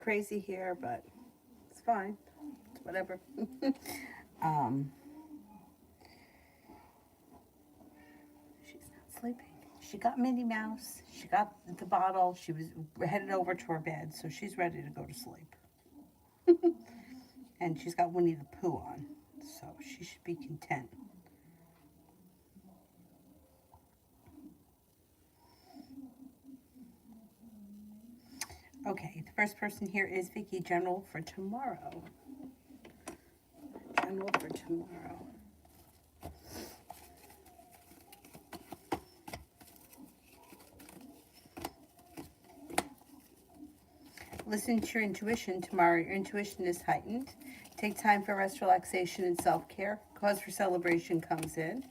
crazy here, but it's fine. It's whatever. um, she's not sleeping. She got Minnie Mouse. She got the bottle. She was headed over to her bed, so she's ready to go to sleep. And she's got Winnie the Pooh on, so she should be content. Okay, the first person here is Vicky, general for tomorrow. General for tomorrow. Listen to your intuition tomorrow. Your intuition is heightened. Take time for rest, relaxation, and self-care. Cause for celebration comes in.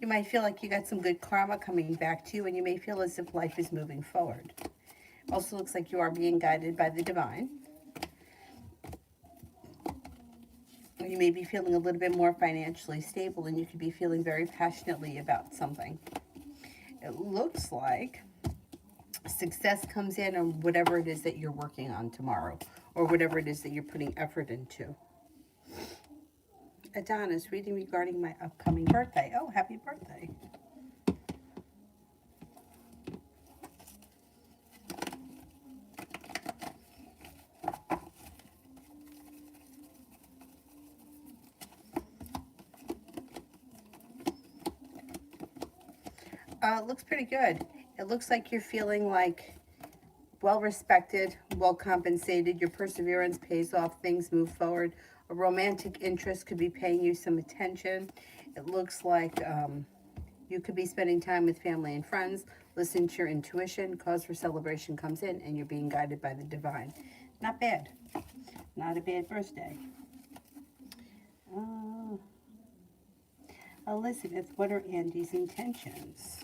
You might feel like you got some good karma coming back to you, and you may feel as if life is moving forward. Also looks like you are being guided by the divine. You may be feeling a little bit more financially stable, and you could be feeling very passionately about something. It looks like success comes in on whatever it is that you're working on tomorrow, or whatever it is that you're putting effort into. Adonis, reading regarding my upcoming birthday. Oh, happy birthday. Looks pretty good. It looks like you're feeling like well respected, well compensated. Your perseverance pays off. Things move forward. A romantic interest could be paying you some attention. It looks like you could be spending time with family and friends. Listen to your intuition. Cause for celebration comes in, and you're being guided by the divine. Not bad. Not a bad birthday. Elizabeth, what are Andy's intentions?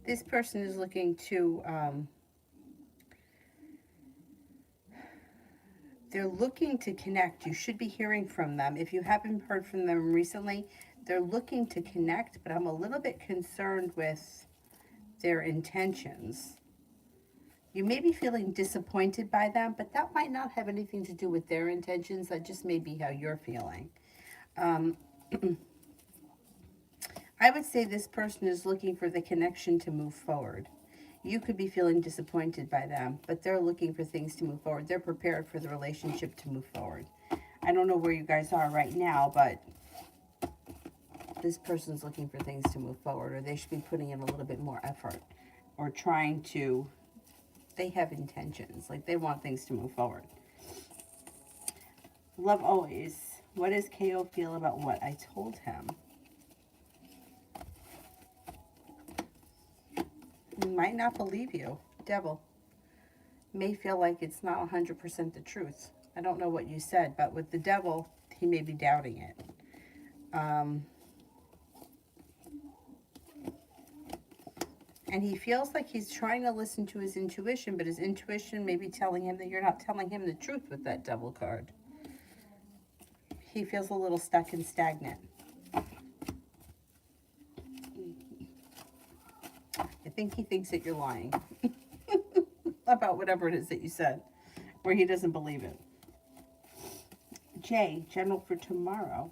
This person is looking to, they're looking to connect. You should be hearing from them. If you haven't heard from them recently, they're looking to connect, but I'm a little bit concerned with their intentions. You may be feeling disappointed by them, but that might not have anything to do with their intentions. That just may be how you're feeling. I would say this person is looking for the connection to move forward. You could be feeling disappointed by them, but they're looking for things to move forward. They're prepared for the relationship to move forward. I don't know where you guys are right now, but this person's looking for things to move forward, or they should be putting in a little bit more effort, or trying to, they have intentions, like they want things to move forward. Love always. What does KO feel about what I told him? He might not believe you. Devil. May feel like it's not 100% the truth. I don't know what you said, but with the devil, he may be doubting it. And he feels like he's trying to listen to his intuition, but his intuition may be telling him that you're not telling him the truth with that devil card. He feels a little stuck and stagnant. I think he thinks that you're lying about whatever it is that you said, or he doesn't believe it. Jay, general for tomorrow.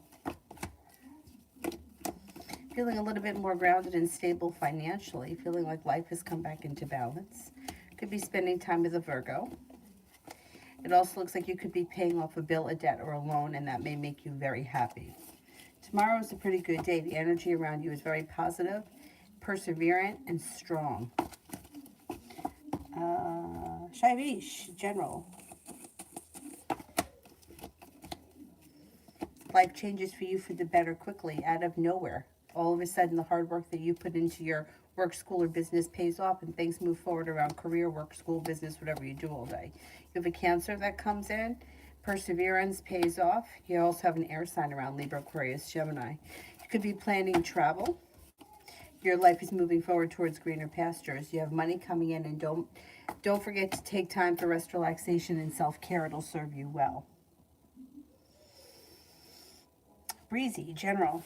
Feeling a little bit more grounded and stable financially. Feeling like life has come back into balance. Could be spending time with a Virgo. It also looks like you could be paying off a bill, a debt, or a loan, and that may make you very happy. Tomorrow is a pretty good day. The energy around you is very positive, perseverant, and strong. Shaivish, general. Life changes for you for the better quickly, out of nowhere. All of a sudden, the hard work that you put into your work, school, or business pays off, and things move forward around career, work, school, business, whatever you do all day. You have a Cancer that comes in. Perseverance pays off. You also have an air sign around Libra, Aquarius, Gemini. You could be planning travel. Your life is moving forward towards greener pastures. You have money coming in, and don't forget to take time for rest, relaxation, and self-care. It'll serve you well. Breezy, general.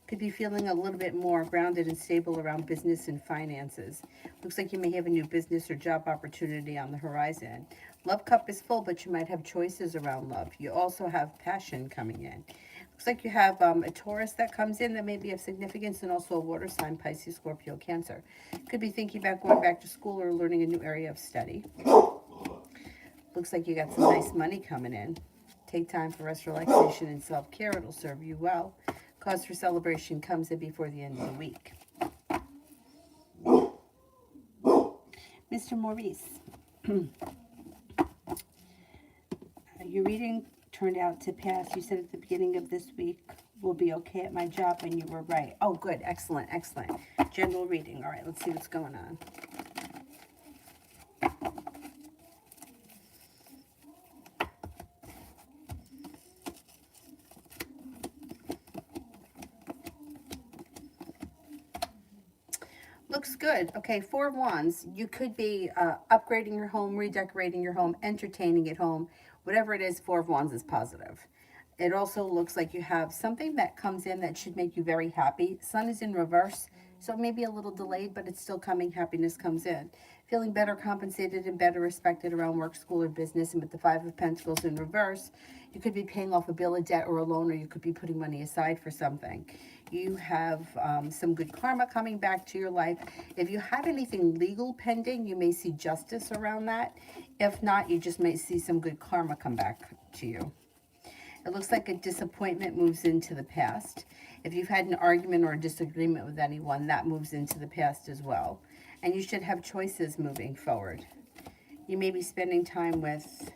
Could be feeling a little bit more grounded and stable around business and finances. Looks like you may have a new business or job opportunity on the horizon. Love cup is full, but you might have choices around love. You also have passion coming in. Looks like you have a Taurus that comes in that may be of significance, and also a water sign, Pisces, Scorpio, Cancer. Could be thinking about going back to school or learning a new area of study. Looks like you got some nice money coming in. Take time for rest, relaxation, and self-care. It'll serve you well. Cause for celebration comes in before the end of the week. Mr. Maurice, your reading turned out to pass. You said at the beginning of this week, we'll be okay at my job, and you were right. Oh, good. Excellent. Excellent. General reading. All right, let's see what's going on. Looks good. Okay, Four of Wands. You could be upgrading your home, redecorating your home, entertaining at home. Whatever it is, Four of Wands is positive. It also looks like you have something that comes in that should make you very happy. Sun is in reverse, so it may be a little delayed, but it's still coming. Happiness comes in. Feeling better compensated and better respected around work, school, or business. And with the Five of Pentacles in reverse, you could be paying off a bill of debt or a loan, or you could be putting money aside for something. You have some good karma coming back to your life. If you have anything legal pending, you may see justice around that. If not, you just may see some good karma come back to you. It looks like a disappointment moves into the past. If you've had an argument or a disagreement with anyone, that moves into the past as well. And you should have choices moving forward. You may be spending time with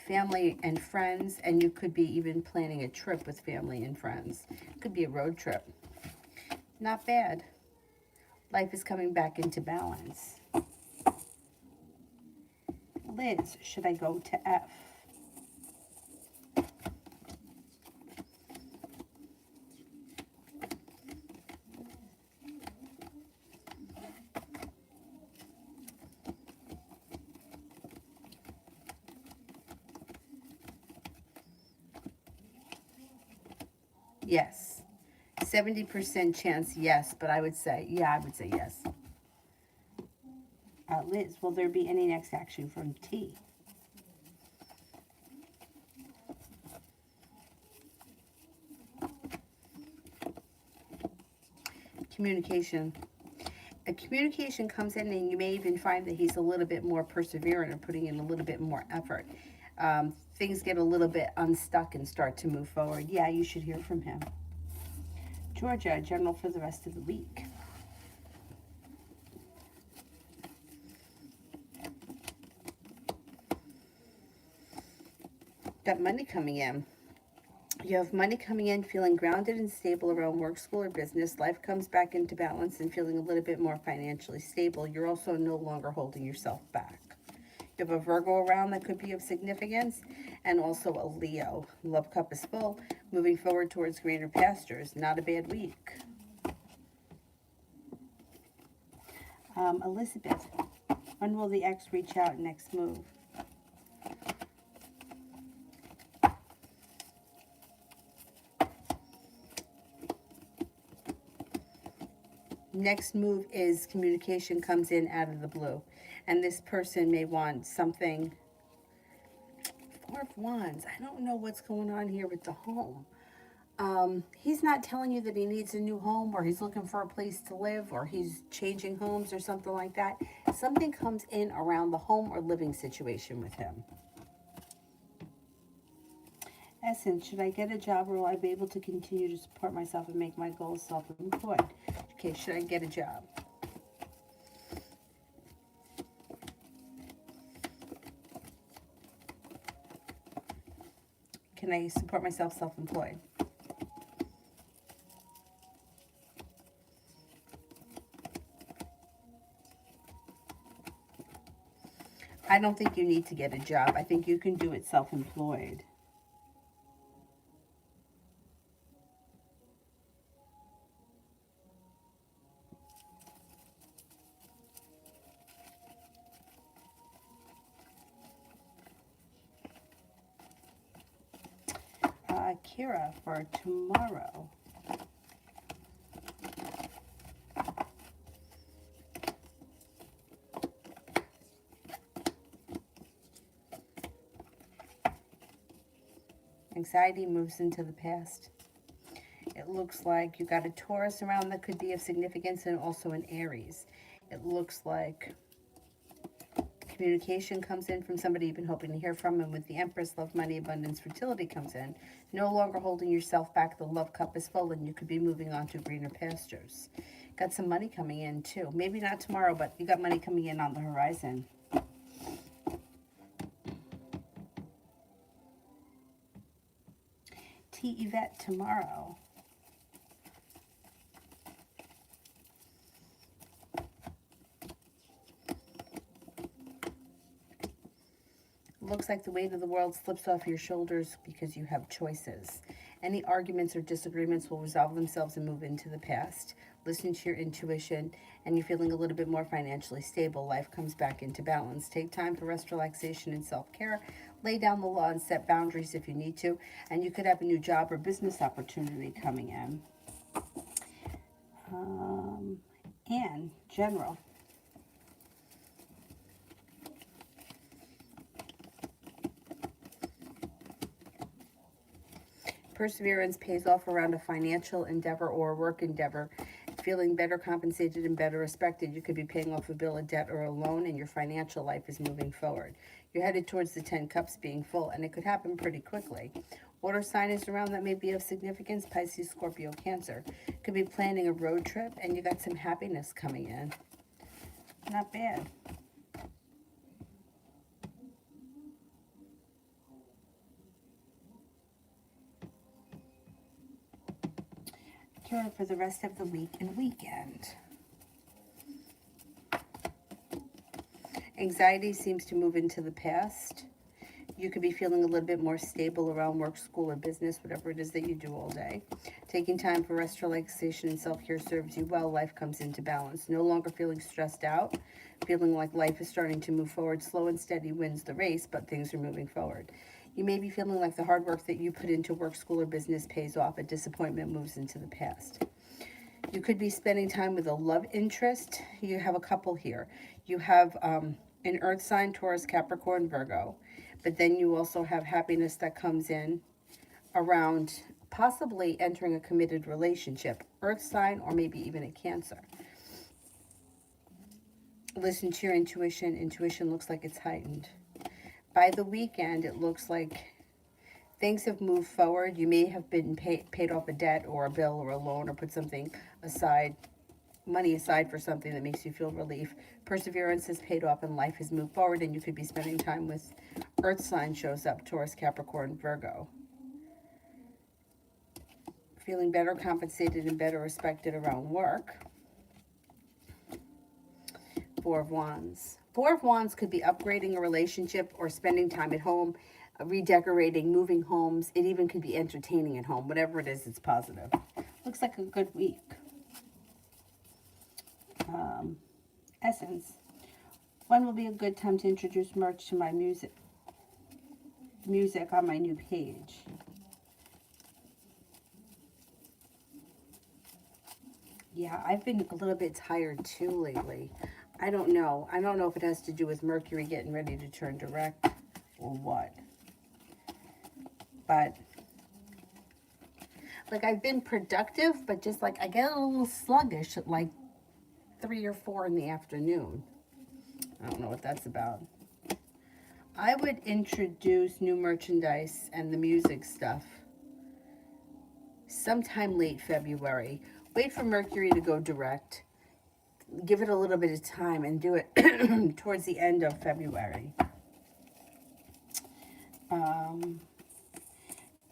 family and friends, and you could be even planning a trip with family and friends. It could be a road trip. Not bad. Life is coming back into balance. Liz, should I go to F? Yes. 70% chance yes, but I would say, yeah, I would say yes. Liz, will there be any next action from T? Communication. A communication comes in, and you may even find that he's a little bit more perseverant or putting in a little bit more effort. Things get a little bit unstuck and start to move forward. Yeah, you should hear from him. Georgia, general for the rest of the week. Got money coming in. You have money coming in, feeling grounded and stable around work, school, or business. Life comes back into balance and feeling a little bit more financially stable. You're also no longer holding yourself back. You have a Virgo around that could be of significance, and also a Leo. Love cup is full. Moving forward towards greener pastures. Not a bad week. Elizabeth, when will the ex reach out next move? Next move is communication comes in out of the blue. And this person may want something. Four of Wands. I don't know what's going on here with the home. He's not telling you that he needs a new home, or he's looking for a place to live, or he's changing homes or something like that. Something comes in around the home or living situation with him. Essence, should I get a job, or will I be able to continue to support myself and make my goals self-employed? Okay, should I get a job? Can I support myself self-employed? I don't think you need to get a job. I think you can do it self-employed. Kira for tomorrow. Anxiety moves into the past. It looks like you got a Taurus around that could be of significance, and also an Aries. It looks like communication comes in from somebody you've been hoping to hear from, and with the Empress, love, money, abundance, fertility comes in. No longer holding yourself back. The love cup is full, and you could be moving on to greener pastures. Got some money coming in too. Maybe not tomorrow, but you got money coming in on the horizon. T. Yvette tomorrow. Looks like the weight of the world slips off your shoulders because you have choices. Any arguments or disagreements will resolve themselves and move into the past. Listen to your intuition, and you're feeling a little bit more financially stable. Life comes back into balance. Take time for rest, relaxation, and self-care. Lay down the law and set boundaries if you need to. And you could have a new job or business opportunity coming in. And general. Perseverance pays off around a financial endeavor or a work endeavor. Feeling better compensated and better respected. You could be paying off a bill, a debt, or a loan, and your financial life is moving forward. You're headed towards the 10 cups being full, and it could happen pretty quickly. Water sign is around that may be of significance. Pisces, Scorpio, Cancer. Could be planning a road trip, and you got some happiness coming in. Not bad. Tarot for the rest of the week and weekend. Anxiety seems to move into the past. You could be feeling a little bit more stable around work, school, or business, whatever it is that you do all day. Taking time for rest, relaxation, and self-care serves you well. Life comes into balance. No longer feeling stressed out. Feeling like life is starting to move forward. Slow and steady wins the race, but things are moving forward. You may be feeling like the hard work that you put into work, school, or business pays off. A disappointment moves into the past. You could be spending time with a love interest. You have a couple here. You have an earth sign, Taurus, Capricorn, Virgo. But then you also have happiness that comes in around possibly entering a committed relationship. Earth sign, or maybe even a Cancer. Listen to your intuition. Intuition looks like it's heightened. By the weekend, it looks like things have moved forward. You may have been paid off a debt or a bill or a loan, or put something aside, money aside for something that makes you feel relief. Perseverance has paid off and life has moved forward, and you could be spending time with earth sign shows up, Taurus, Capricorn, Virgo. Feeling better compensated and better respected around work. Four of Wands. Four of Wands could be upgrading a relationship or spending time at home, redecorating, moving homes. It even could be entertaining at home. Whatever it is, it's positive. Looks like a good week. Essence. When will be a good time to introduce merch to my music on my new page? Yeah, I've been a little bit tired too lately. I don't know. I don't know if it has to do with Mercury getting ready to turn direct or what. But, like, I've been productive, but just, like, I get a little sluggish at, like, 3 or 4 in the afternoon. I don't know what that's about. I would introduce new merchandise and the music stuff sometime late February. Wait for Mercury to go direct. Give it a little bit of time and do it towards the end of February.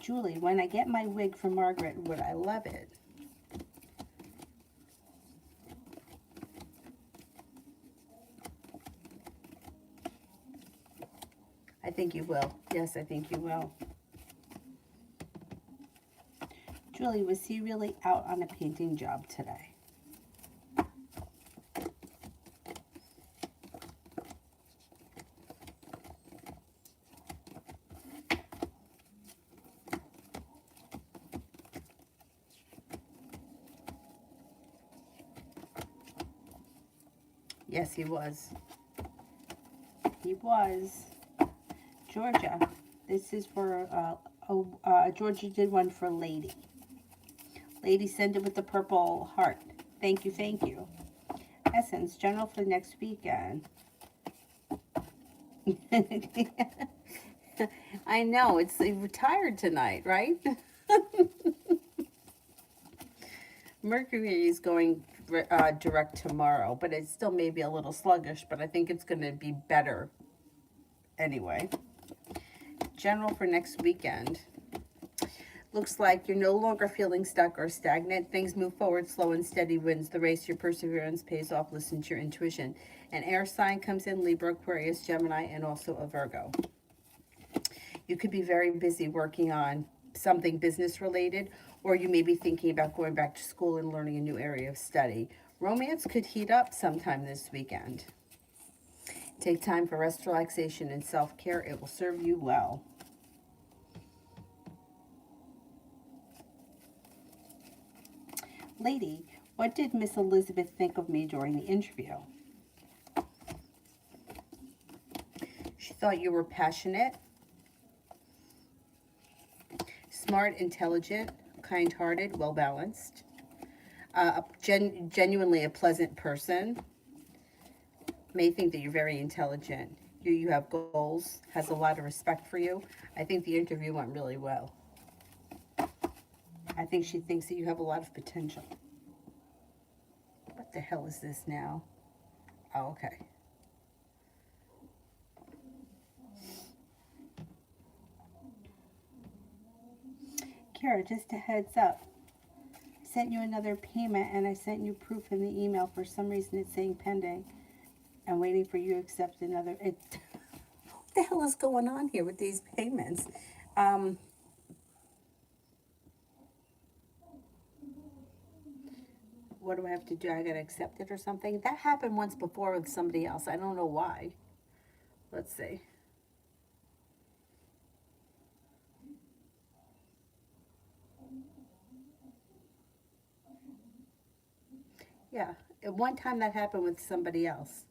Julie, when I get my wig from Margaret, would I love it? I think you will. Yes, I think you will. Julie, was he really out on a painting job today? Yes, he was. He was. Georgia, this is for Georgia did one for Lady. Lady, send it with the purple heart. Thank you, thank you. Essence, general for the next weekend. I know, it's retired tonight, right? Mercury is going direct tomorrow, but it still may be a little sluggish, but I think it's going to be better anyway. General for next weekend. Looks like you're no longer feeling stuck or stagnant. Things move forward, slow and steady wins the race. Your perseverance pays off. Listen to your intuition. An air sign comes in, Libra, Aquarius, Gemini, and also a Virgo. You could be very busy working on something business related, or you may be thinking about going back to school and learning a new area of study. Romance could heat up sometime this weekend. Take time for rest, relaxation, and self-care. It will serve you well. Lady, what did Miss Elizabeth think of me during the interview? She thought you were passionate, smart, intelligent, kind-hearted, well-balanced, genuinely a pleasant person. May think that you're very intelligent. You have goals, has a lot of respect for you. I think the interview went really well. I think she thinks that you have a lot of potential. What the hell is this now? Oh, okay. Kara, just a heads up. I sent you another payment and I sent you proof in the email. For some reason it's saying pending. I'm waiting for you to accept another. What the hell is going on here with these payments? What do I have to do? I gotta accept it or something? That happened once before with somebody else. I don't know why. Let's see. Yeah, at one time that happened with somebody else.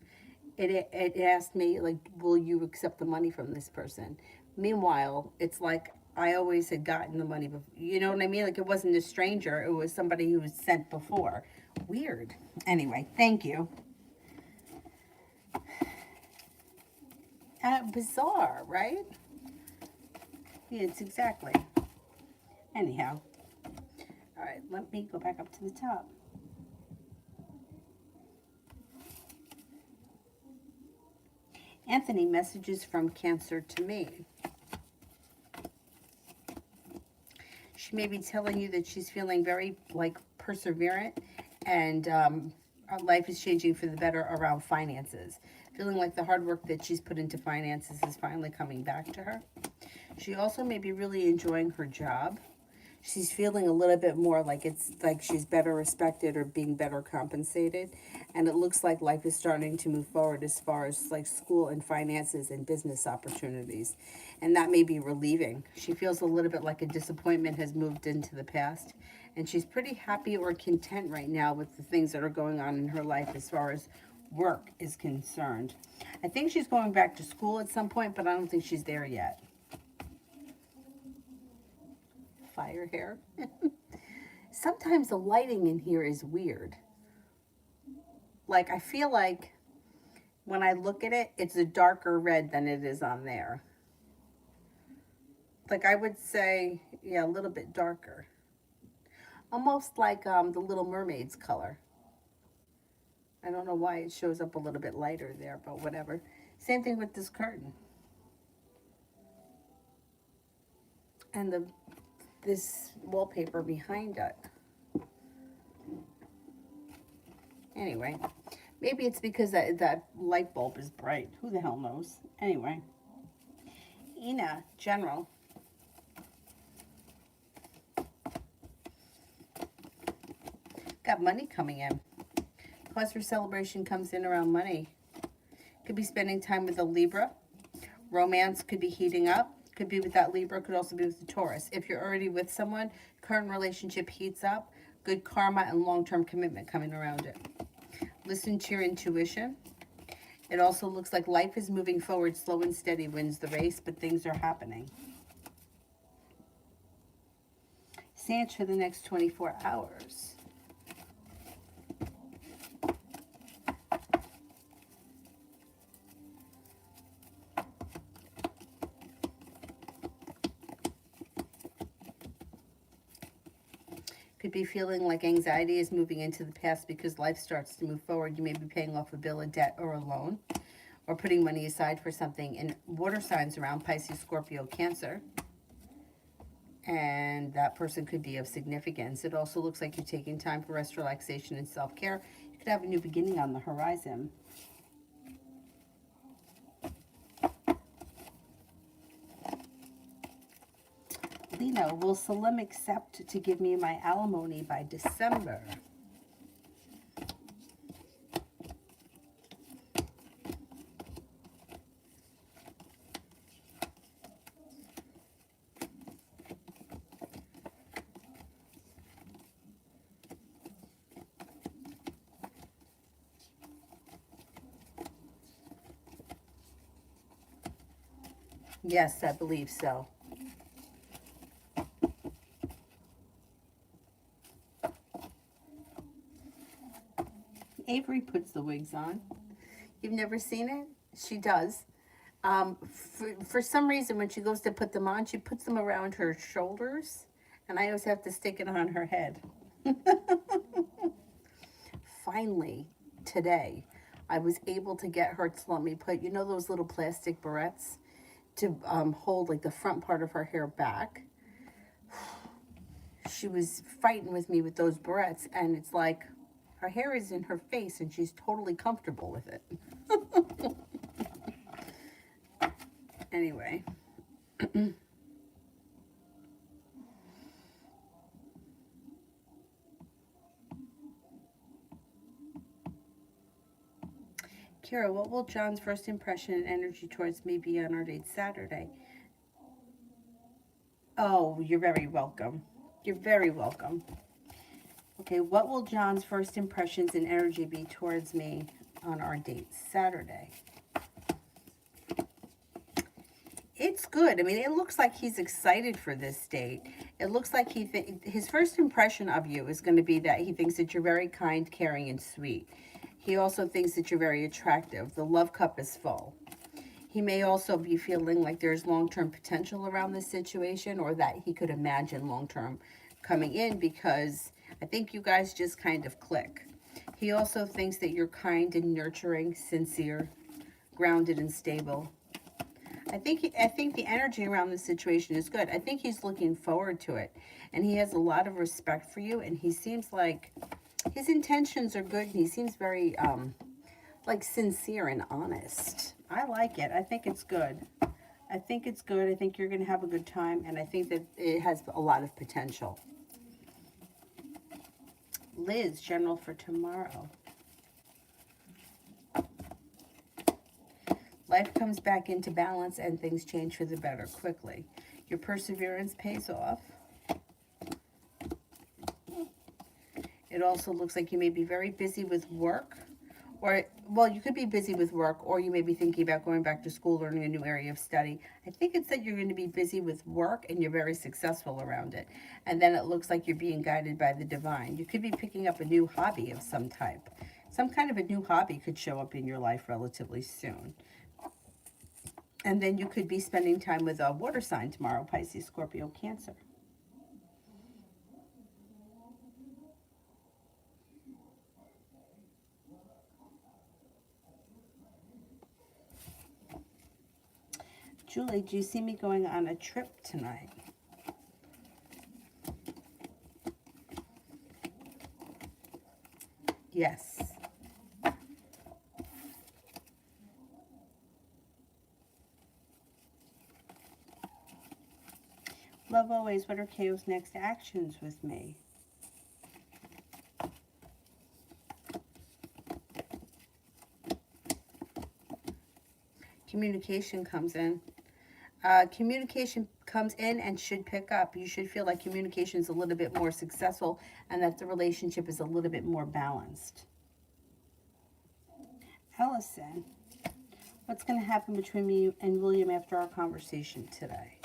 It asked me, like, will you accept the money from this person? Meanwhile, it's like I always had gotten the money before. You know what I mean? Like, it wasn't a stranger. It was somebody who was sent before. Weird. Anyway, thank you. Bizarre, right? Yeah, it's exactly. Anyhow. All right, let me go back up to the top. Anthony, messages from Cancer to me. She may be telling you that she's feeling very, like, perseverant, and her life is changing for the better around finances. Feeling like the hard work that she's put into finances is finally coming back to her. She also may be really enjoying her job. She's feeling a little bit more like it's like she's better respected or being better compensated. And it looks like life is starting to move forward as far as like school and finances and business opportunities. And that may be relieving. She feels a little bit like a disappointment has moved into the past. And she's pretty happy or content right now with the things that are going on in her life as far as work is concerned. I think she's going back to school at some point, but I don't think she's there yet. Fire hair. Sometimes the lighting in here is weird. Like, I feel like when I look at it, it's a darker red than it is on there. Like, I would say, yeah, a little bit darker. Almost like the Little Mermaid's color. I don't know why it shows up a little bit lighter there, but whatever. Same thing with this curtain. And this wallpaper behind it. Anyway, maybe it's because that light bulb is bright. Who the hell knows? Anyway, Ina, general. Got money coming in. Cause for celebration comes in around money. Could be spending time with a Libra. Romance could be heating up. Could be with that Libra, could also be with the Taurus. If you're already with someone, current relationship heats up. Good karma and long-term commitment coming around it. Listen to your intuition. It also looks like life is moving forward. Slow and steady wins the race, but things are happening. Stance for the next 24 hours. Could be feeling like anxiety is moving into the past because life starts to move forward. You may be paying off a bill, a debt, or a loan, or putting money aside for something. And water signs around: Pisces, Scorpio, Cancer. And that person could be of significance. It also looks like you're taking time for rest, relaxation, and self-care. You could have a new beginning on the horizon. Lena, will Salim accept to give me my alimony by December? Yes, I believe so. Avery puts the wigs on. You've never seen it? She does. For some reason, when she goes to put them on, she puts them around her shoulders, and I always have to stick it on her head. Finally, today, I was able to get her to let me put, you know, those little plastic barrettes to hold like the front part of her hair back. She was fighting with me with those barrettes, and it's like her hair is in her face and she's totally comfortable with it. Anyway. Kira, what will John's first impression and energy towards me be on our date Saturday? Oh, you're very welcome. You're very welcome. Okay, what will John's first impressions and energy be towards me on our date Saturday? It's good. I mean, it looks like he's excited for this date. It looks like his first impression of you is going to be that he thinks that you're very kind, caring, and sweet. He also thinks that you're very attractive. The love cup is full. He may also be feeling like there's long-term potential around this situation, or that he could imagine long-term coming in, because I think you guys just kind of click. He also thinks that you're kind and nurturing, sincere, grounded and stable. I think the energy around this situation is good. I think he's looking forward to it, and he has a lot of respect for you, and he seems like his intentions are good, and he seems very like sincere and honest. I like it. I think it's good. I think it's good. I think you're going to have a good time, and I think that it has a lot of potential. Liz, general for tomorrow. Life comes back into balance and things change for the better quickly. Your perseverance pays off. It also looks like you may be very busy with work. Or, well, you could be busy with work, or you may be thinking about going back to school, learning a new area of study. I think it's that you're going to be busy with work and you're very successful around it. And then it looks like you're being guided by the divine. You could be picking up a new hobby of some type. Some kind of a new hobby could show up in your life relatively soon. And then you could be spending time with a water sign tomorrow: Pisces, Scorpio, Cancer. Julie, do you see me going on a trip tonight? Yes. Love always. What are KO's next actions with me? Communication comes in. Communication comes in and should pick up. You should feel like communication is a little bit more successful and that the relationship is a little bit more balanced. Allison, what's going to happen between me and William after our conversation today?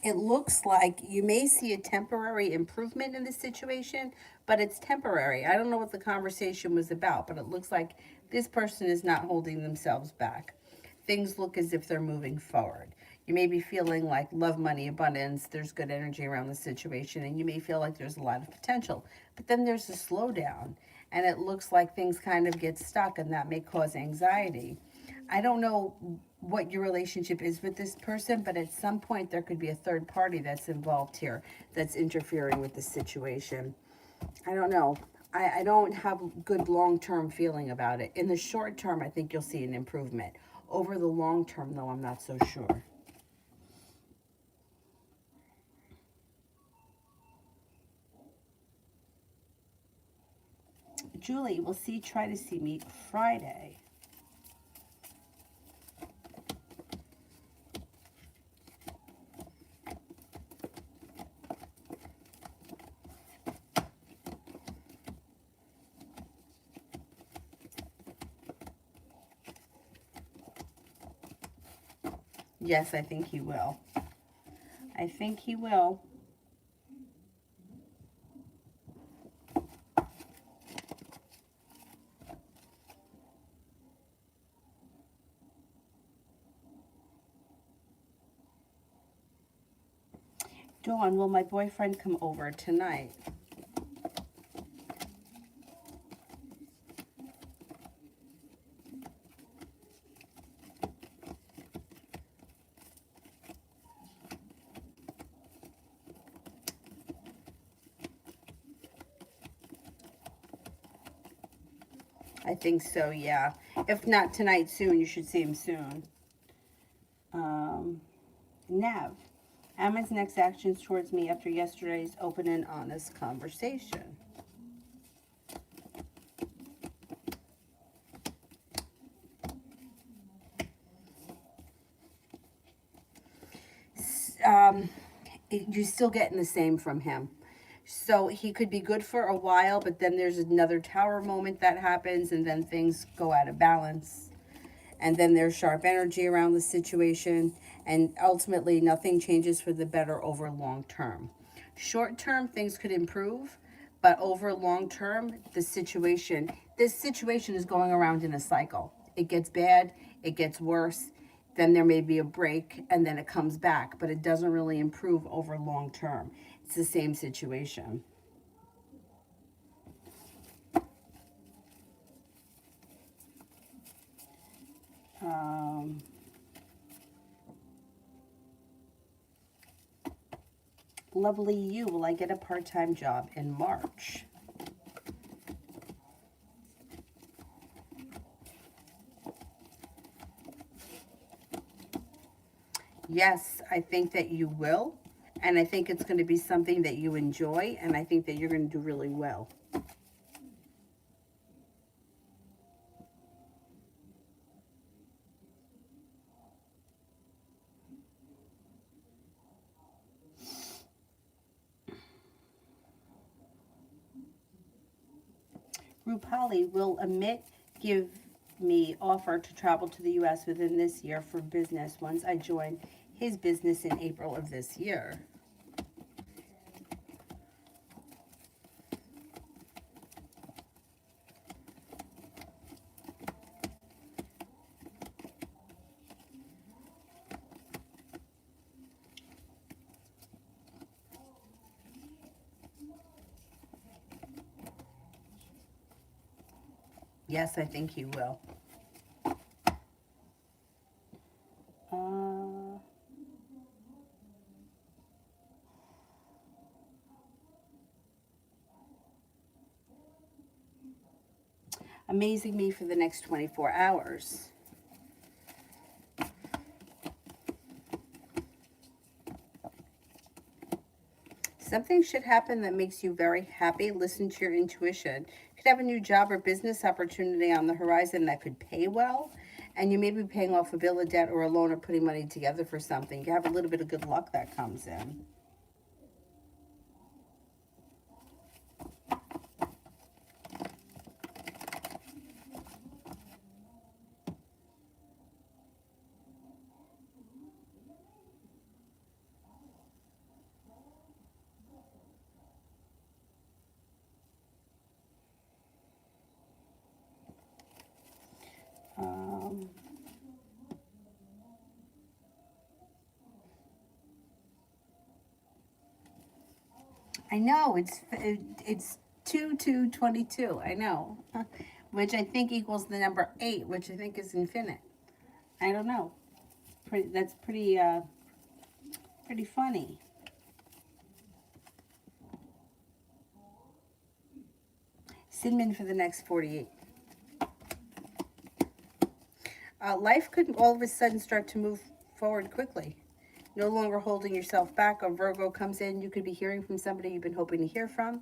it looks like you may see a temporary improvement in the situation, but it's temporary. I don't know what the conversation was about, but it looks like this person is not holding themselves back. Things look as if they're moving forward. You may be feeling like love, money, abundance, there's good energy around the situation, and you may feel like there's a lot of potential. But then there's a slowdown, and it looks like things kind of get stuck, and that may cause anxiety. I don't know what your relationship is with this person, but at some point there could be a third party that's involved here that's interfering with the situation. I don't know. I don't have a good long-term feeling about it. In the short term, I think you'll see an improvement. Over the long term, though, I'm not so sure. Julie, we'll see. Try to see me Friday. Yes, I think he will. I think he will. Dawn, will my boyfriend come over tonight? I think so, yeah. If not tonight, soon. You should see him soon. Nav. Emma's next actions towards me after yesterday's open and honest conversation. You're still getting the same from him. So he could be good for a while, but then there's another tower moment that happens, and then things go out of balance. And then there's sharp energy around the situation, and ultimately nothing changes for the better over long term. Short term, things could improve, but over long term, this situation is going around in a cycle. It gets bad, it gets worse, then there may be a break, and then it comes back, but it doesn't really improve over long term. It's the same situation. Lovely you, will I get a part-time job in March? Yes, I think that you will. And I think it's going to be something that you enjoy. And I think that you're going to do really well. Rupali, will Amit give me offer to travel to the U.S. within this year for business once I join his business in April of this year? Yes, I think he will. Amazing me for the next 24 hours. Something should happen that makes you very happy. Listen to your intuition. You could have a new job or business opportunity on the horizon that could pay well. And you may be paying off a bill of debt or a loan or putting money together for something. You have a little bit of good luck that comes in. I know, it's 2, 2, 22. I know. Which I think equals the number 8, which I think is infinite. I don't know. That's pretty funny. Cinnamon for the next 48. Life could all of a sudden start to move forward quickly. No longer holding yourself back. A Virgo comes in. You could be hearing from somebody you've been hoping to hear from.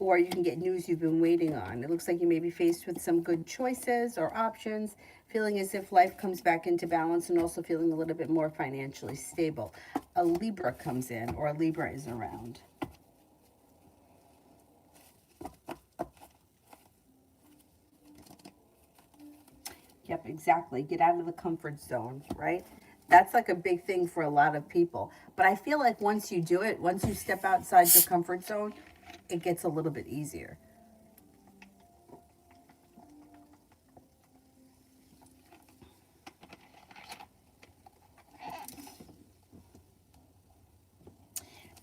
Or you can get news you've been waiting on. It looks like you may be faced with some good choices or options, feeling as if life comes back into balance and also feeling a little bit more financially stable. A Libra comes in, or a Libra is around. Yep, exactly. Get out of the comfort zone, right? That's like a big thing for a lot of people. But I feel like once you do it, once you step outside your comfort zone, it gets a little bit easier.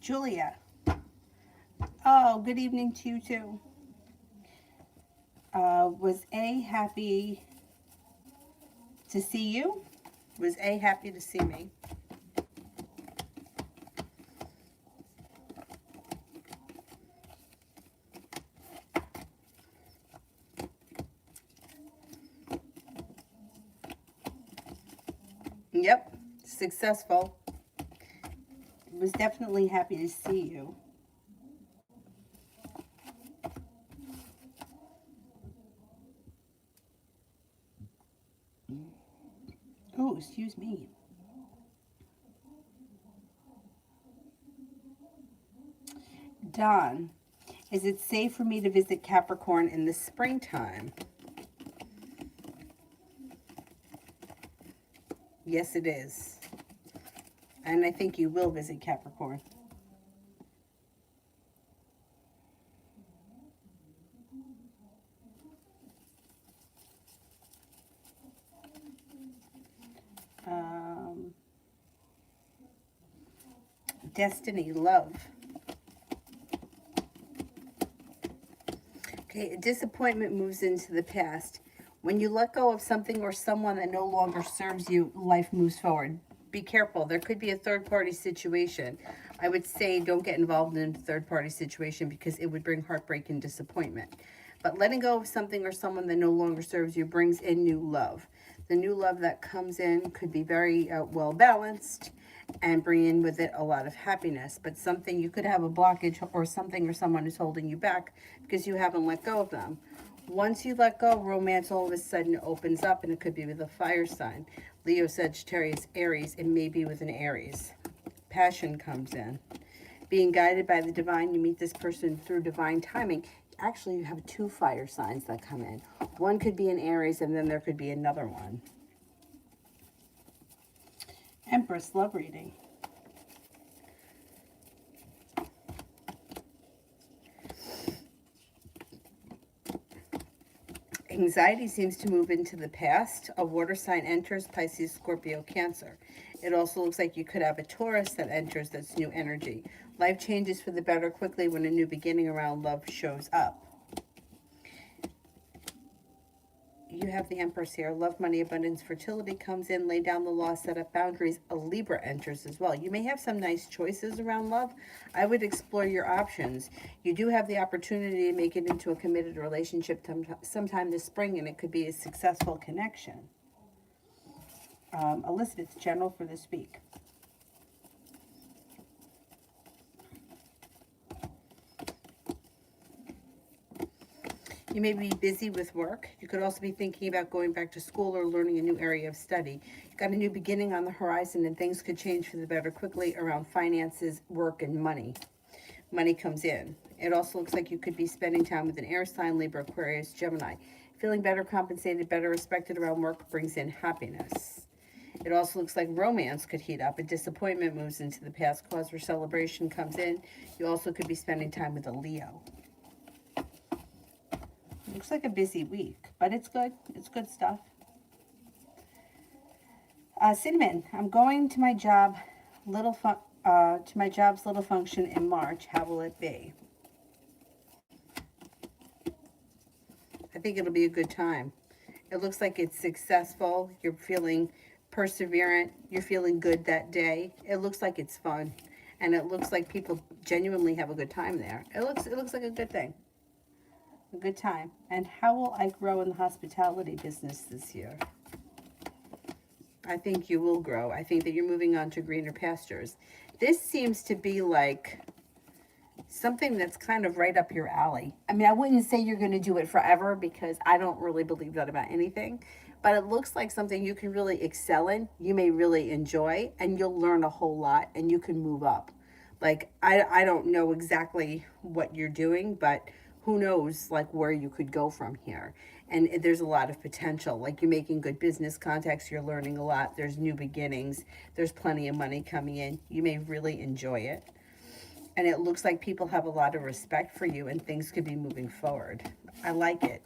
Julia. Oh, good evening to you too. Was A happy to see you? Was A happy to see me? Yep, successful. Was definitely happy to see you. Oh, excuse me. Don, is it safe for me to visit Capricorn in the springtime? Yes, it is. And I think you will visit Capricorn. Destiny, love. Okay, disappointment moves into the past. When you let go of something or someone that no longer serves you, life moves forward. Be careful. There could be a third-party situation. I would say don't get involved in a third-party situation because it would bring heartbreak and disappointment. But letting go of something or someone that no longer serves you brings in new love. The new love that comes in could be very well-balanced and bring in with it a lot of happiness. But something, you could have a blockage or something or someone is holding you back because you haven't let go of them. Once you let go, romance all of a sudden opens up, and it could be with a fire sign. Leo, Sagittarius, Aries, it may be with an Aries. Passion comes in. Being guided by the divine, you meet this person through divine timing. Actually, you have 2 fire signs that come in. One could be an Aries, and then there could be another one. Empress, love reading. Anxiety seems to move into the past. A water sign enters, Pisces, Scorpio, Cancer. It also looks like you could have a Taurus that enters, that's new energy. Life changes for the better quickly when a new beginning around love shows up. You have the Empress here. Love, money, abundance, fertility comes in. Lay down the law, set up boundaries. A Libra enters as well. You may have some nice choices around love. I would explore your options. You do have the opportunity to make it into a committed relationship sometime this spring, and it could be a successful connection. Elizabeth, general for this week. You may be busy with work. You could also be thinking about going back to school or learning a new area of study. You've got a new beginning on the horizon, and things could change for the better quickly around finances, work, and money. Money comes in. It also looks like you could be spending time with an air sign, Libra, Aquarius, Gemini. Feeling better compensated, better respected around work brings in happiness. It also looks like romance could heat up. A disappointment moves into the past. Cause for celebration comes in. You also could be spending time with a Leo. Looks like a busy week, but it's good. It's good stuff. Cinnamon, I'm going to my job. Little To my job's little function in March, how will it be? I think it'll be a good time. It looks like it's successful. You're feeling perseverant. You're feeling good that day. It looks like it's fun. And it looks like people genuinely have a good time there. It looks like a good thing. A good time. And how will I grow in the hospitality business this year? I think you will grow. I think that you're moving on to greener pastures. This seems to be like something that's kind of right up your alley. I mean, I wouldn't say you're going to do it forever because I don't really believe that about anything, but it looks like something you can really excel in, you may really enjoy, and you'll learn a whole lot and you can move up. Like, I don't know exactly what you're doing, but who knows like where you could go from here. And there's a lot of potential. Like, you're making good business contacts, you're learning a lot, there's new beginnings, there's plenty of money coming in. You may really enjoy it. And it looks like people have a lot of respect for you and things could be moving forward. I like it.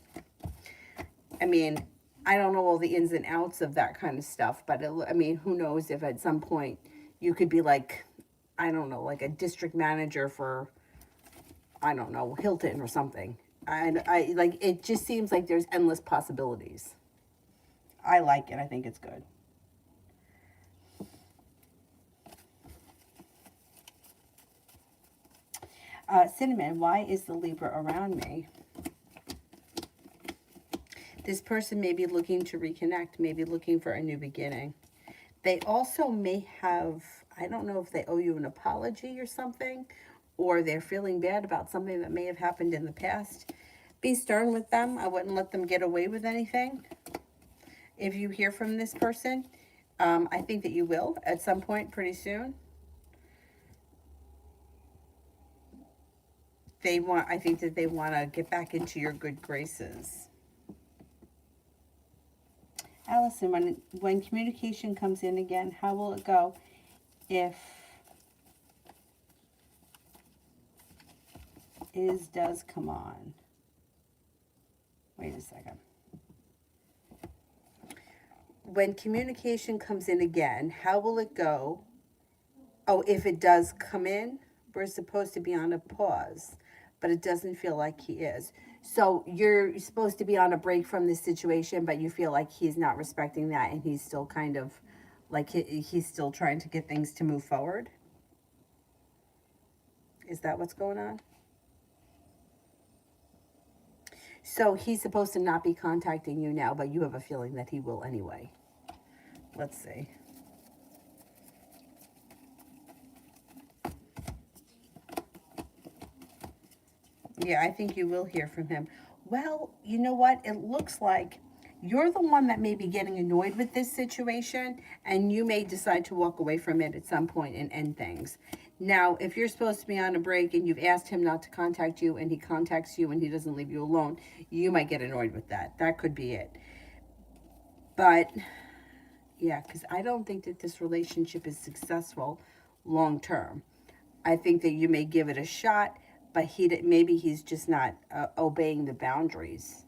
I mean, I don't know all the ins and outs of that kind of stuff, but I mean, who knows if at some point you could be like, I don't know, like a district manager for, I don't know, Hilton or something. And I like, it just seems like there's endless possibilities. I like it. I think it's good. Cinnamon, why is the Libra around me? This person may be looking to reconnect, maybe looking for a new beginning. They also may have, I don't know if they owe you an apology or something, or they're feeling bad about something that may have happened in the past. Be stern with them. I wouldn't let them get away with anything. If you hear from this person, I think that you will at some point pretty soon. I think that they want to get back into your good graces. Allison, when communication comes in again, how will it go if does come on? Wait a second. When communication comes in again, how will it go? Oh, if it does come in, we're supposed to be on a pause, but it doesn't feel like he is. So you're supposed to be on a break from this situation, but you feel like he's not respecting that and he's still kind of like he's still trying to get things to move forward. Is that what's going on? So he's supposed to not be contacting you now, but you have a feeling that he will anyway. Let's see. Yeah, I think you will hear from him. Well, you know what? It looks like you're the one that may be getting annoyed with this situation, and you may decide to walk away from it at some point and end things. Now, if you're supposed to be on a break and you've asked him not to contact you and he contacts you and he doesn't leave you alone, you might get annoyed with that. That could be it. But, yeah, because I don't think that this relationship is successful long term. I think that you may give it a shot, but maybe he's just not obeying the boundaries.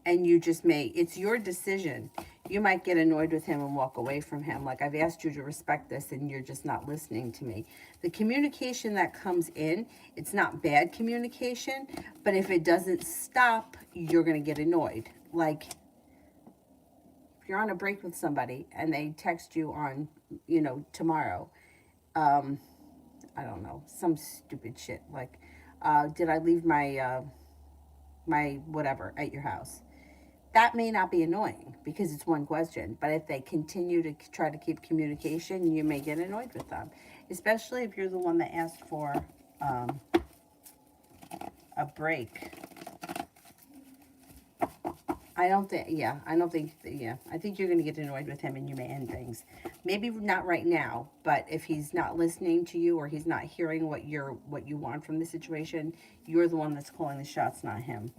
And you just it's your decision. You might get annoyed with him and walk away from him. Like, I've asked you to respect this and you're just not listening to me. The communication that comes in, it's not bad communication, but if it doesn't stop, you're going to get annoyed. Like, if you're on a break with somebody and they text you on, tomorrow, I don't know, some stupid shit. Like, did I leave my whatever at your house? That may not be annoying because it's one question, but if they continue to try to keep communication, you may get annoyed with them, especially if you're the one that asked for a break. I think you're going to get annoyed with him and you may end things. Maybe not right now, but if he's not listening to you or he's not hearing what you want from the situation, you're the one that's calling the shots, not him.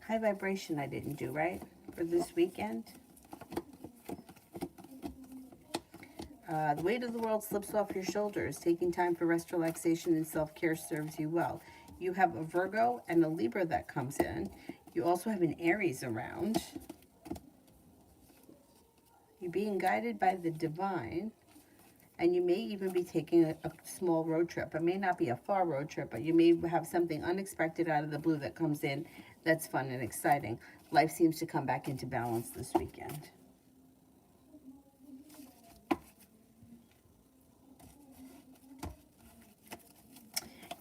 High vibration I didn't do, right? For this weekend. The weight of the world slips off your shoulders. Taking time for rest, relaxation, and self-care serves you well. You have a Virgo and a Libra that comes in. You also have an Aries around. You're being guided by the divine. And you may even be taking a small road trip. It may not be a far road trip, but you may have something unexpected out of the blue that comes in that's fun and exciting. Life seems to come back into balance this weekend.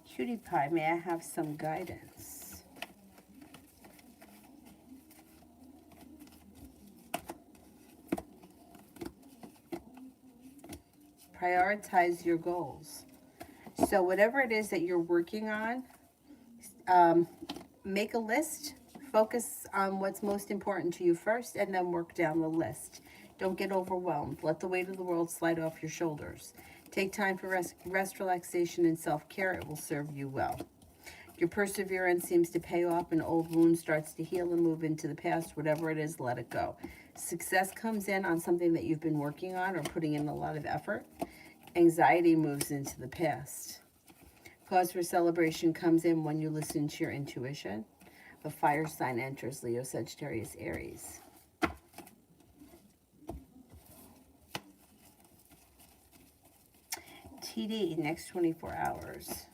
Cutie Pie, may I have some guidance? Prioritize your goals. So whatever it is that you're working on, make a list, focus on what's most important to you first, and then work down the list. Don't get overwhelmed. Let the weight of the world slide off your shoulders. Take time for rest, relaxation, and self-care. It will serve you well. Your perseverance seems to pay off. An old wound starts to heal and move into the past. Whatever it is, let it go. Success comes in on something that you've been working on or putting in a lot of effort. Anxiety moves into the past. Cause for celebration comes in when you listen to your intuition. The fire sign enters: Leo, Sagittarius, Aries. TD, next 24 hours.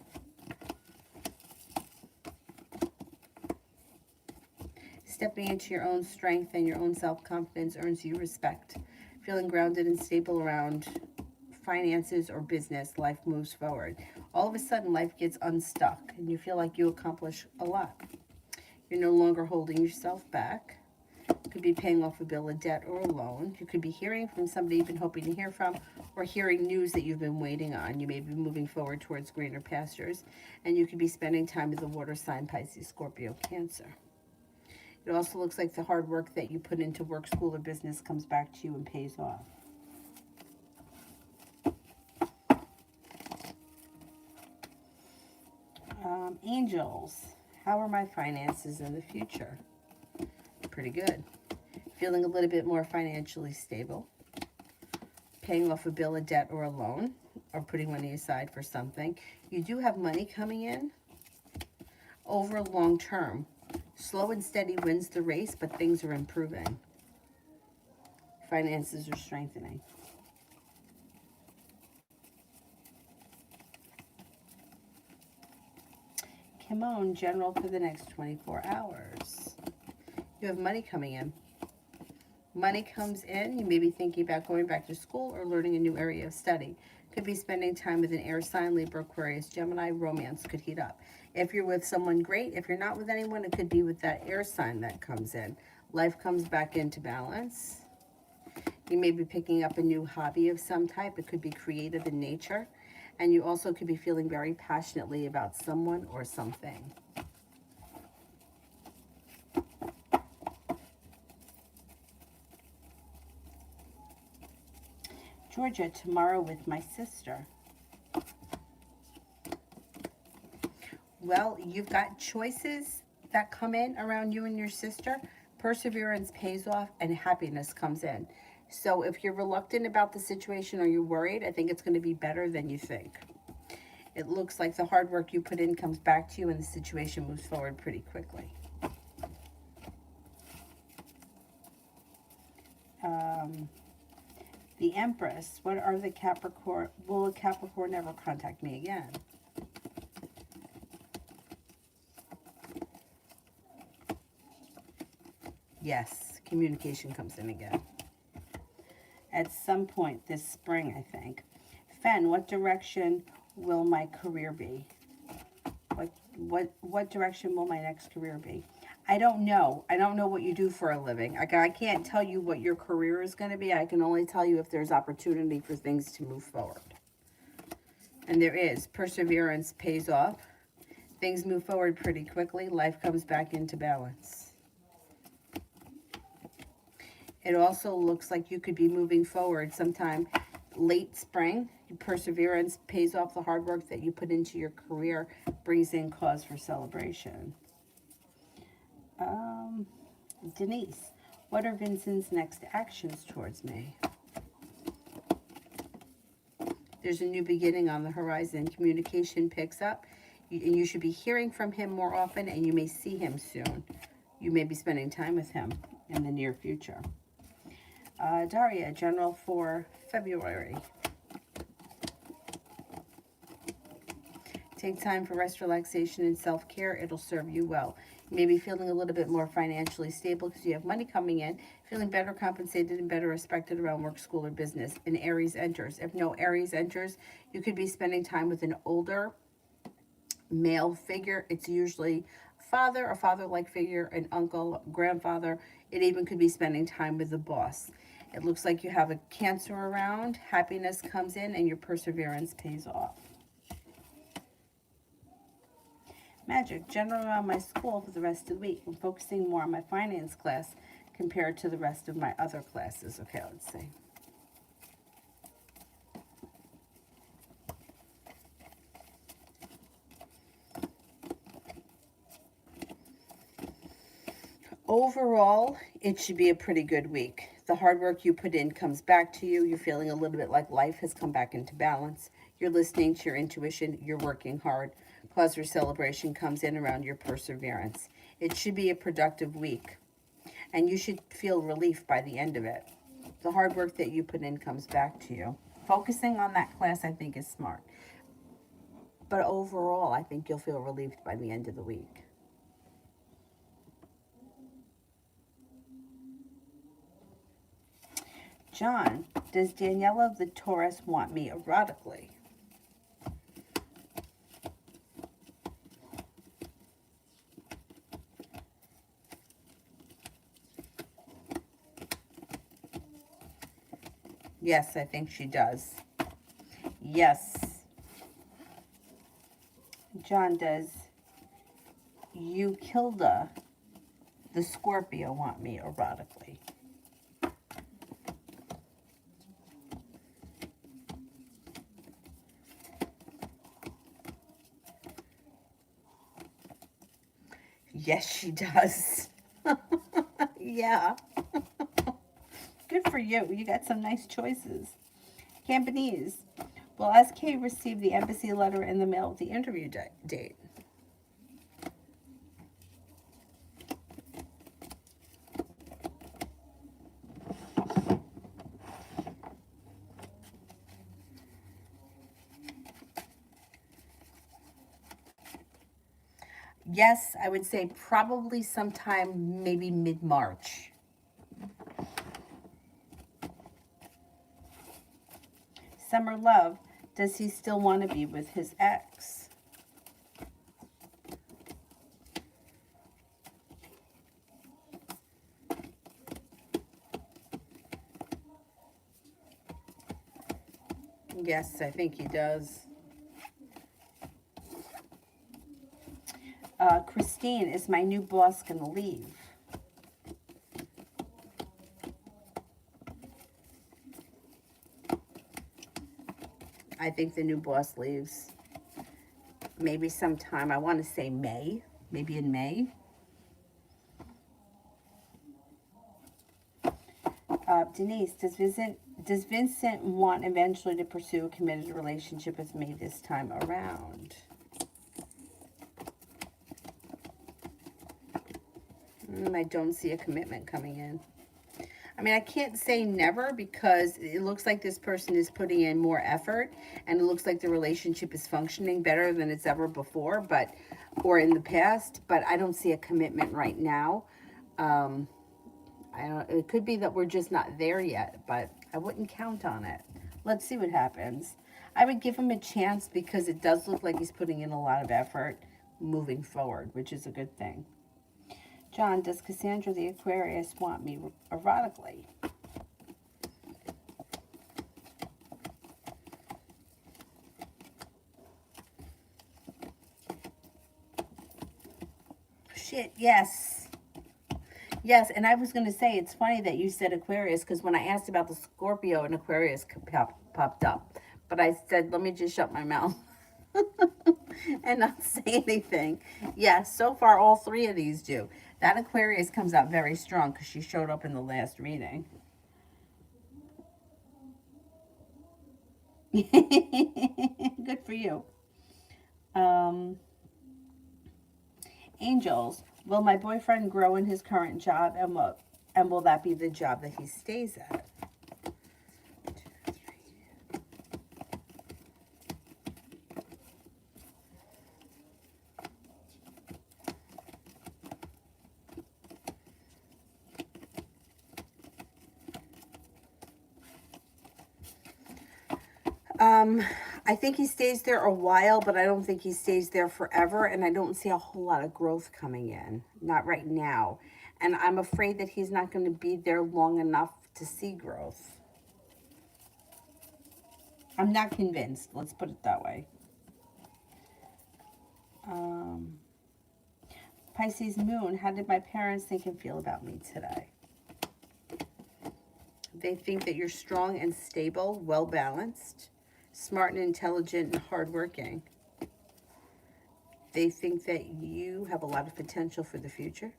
Stepping into your own strength and your own self-confidence earns you respect. Feeling grounded and stable around finances or business, life moves forward. All of a sudden, life gets unstuck, and you feel like you accomplish a lot. You're no longer holding yourself back. You could be paying off a bill, a debt, or a loan. You could be hearing from somebody you've been hoping to hear from, or hearing news that you've been waiting on. You may be moving forward towards greener pastures, and you could be spending time with the water sign, Pisces, Scorpio, Cancer. It also looks like the hard work that you put into work, school, or business comes back to you and pays off. Angels, how are my finances in the future? Pretty good. Feeling a little bit more financially stable. Paying off a bill, a debt, or a loan, or putting money aside for something. You do have money coming in over long term. Slow and steady wins the race, but things are improving. Finances are strengthening. Come on, general, for the next 24 hours. You have money coming in. Money comes in. You may be thinking about going back to school or learning a new area of study. Could be spending time with an air sign, Libra, Aquarius, Gemini. Romance could heat up. If you're with someone, great. If you're not with anyone, it could be with that air sign that comes in. Life comes back into balance. You may be picking up a new hobby of some type. It could be creative in nature. And you also could be feeling very passionately about someone or something. Georgia, tomorrow with my sister. Well, you've got choices that come in around you and your sister. Perseverance pays off and happiness comes in. So if you're reluctant about the situation or you're worried, I think it's going to be better than you think. It looks like the hard work you put in comes back to you and the situation moves forward pretty quickly. The Empress, what are the Capricorn? Will a Capricorn ever contact me again? Yes, communication comes in again. At some point this spring, I think. Fen, what direction will my career be? What direction will my next career be? I don't know. I don't know what you do for a living. I can't tell you what your career is going to be. I can only tell you if there's opportunity for things to move forward. And there is. Perseverance pays off. Things move forward pretty quickly. Life comes back into balance. It also looks like you could be moving forward sometime late spring. Perseverance pays off. The hard work that you put into your career brings in cause for celebration. Denise, what are Vincent's next actions towards me? There's a new beginning on the horizon. Communication picks up. And you should be hearing from him more often, and you may see him soon. You may be spending time with him in the near future. Daria, general for February. Take time for rest, relaxation, and self-care. It'll serve you well. You may be feeling a little bit more financially stable because you have money coming in, feeling better compensated and better respected around work, school, or business. And Aries enters. If no Aries enters, you could be spending time with an older male figure. It's usually father, a father-like figure, an uncle, grandfather. It even could be spending time with the boss. It looks like you have a Cancer around. Happiness comes in and your perseverance pays off. Magic, general around my school for the rest of the week. I'm focusing more on my finance class compared to the rest of my other classes. Okay, let's see. Overall, it should be a pretty good week. The hard work you put in comes back to you. You're feeling a little bit like life has come back into balance. You're listening to your intuition. You're working hard. Cause for celebration comes in around your perseverance. It should be a productive week, and you should feel relief by the end of it. The hard work that you put in comes back to you. Focusing on that class, I think, is smart. But overall, I think you'll feel relieved by the end of the week. John, does Daniela the Taurus want me erotically? Yes, I think she does. Yes. John, does Eukilda the Scorpio want me erotically? Yes, she does. Yeah. Good for you. You got some nice choices. Campanese. Will SK receive the embassy letter in the mail with the interview date? Yes, I would say probably sometime maybe mid-March. Summer love, does he still want to be with his ex? Yes, I think he does. Christine, is my new boss going to leave? I think the new boss leaves. Maybe sometime, I want to say May. Maybe in May. Denise, does Vincent want eventually to pursue a committed relationship with me this time around? I don't see a commitment coming in. I mean, I can't say never because it looks like this person is putting in more effort and it looks like the relationship is functioning better than it's ever before, or in the past, but I don't see a commitment right now. It could be that we're just not there yet, but I wouldn't count on it. Let's see what happens. I would give him a chance because it does look like he's putting in a lot of effort moving forward, which is a good thing. John, does Cassandra the Aquarius want me erotically? Shit, yes. Yes, and I was going to say, it's funny that you said Aquarius, because when I asked about the Scorpio, an Aquarius popped up. But I said, let me just shut my mouth and not say anything. Yes, so far all three of these do. That Aquarius comes out very strong because she showed up in the last reading. Good for you. Angels, will my boyfriend grow in his current job, and will that be the job that he stays at? I think he stays there a while, but I don't think he stays there forever, and I don't see a whole lot of growth coming in. Not right now. And I'm afraid that he's not going to be there long enough to see growth. I'm not convinced. Let's put it that way. Pisces Moon, how did my parents think and feel about me today? They think that you're strong and stable, well-balanced, smart and intelligent and hardworking. They think that you have a lot of potential for the future.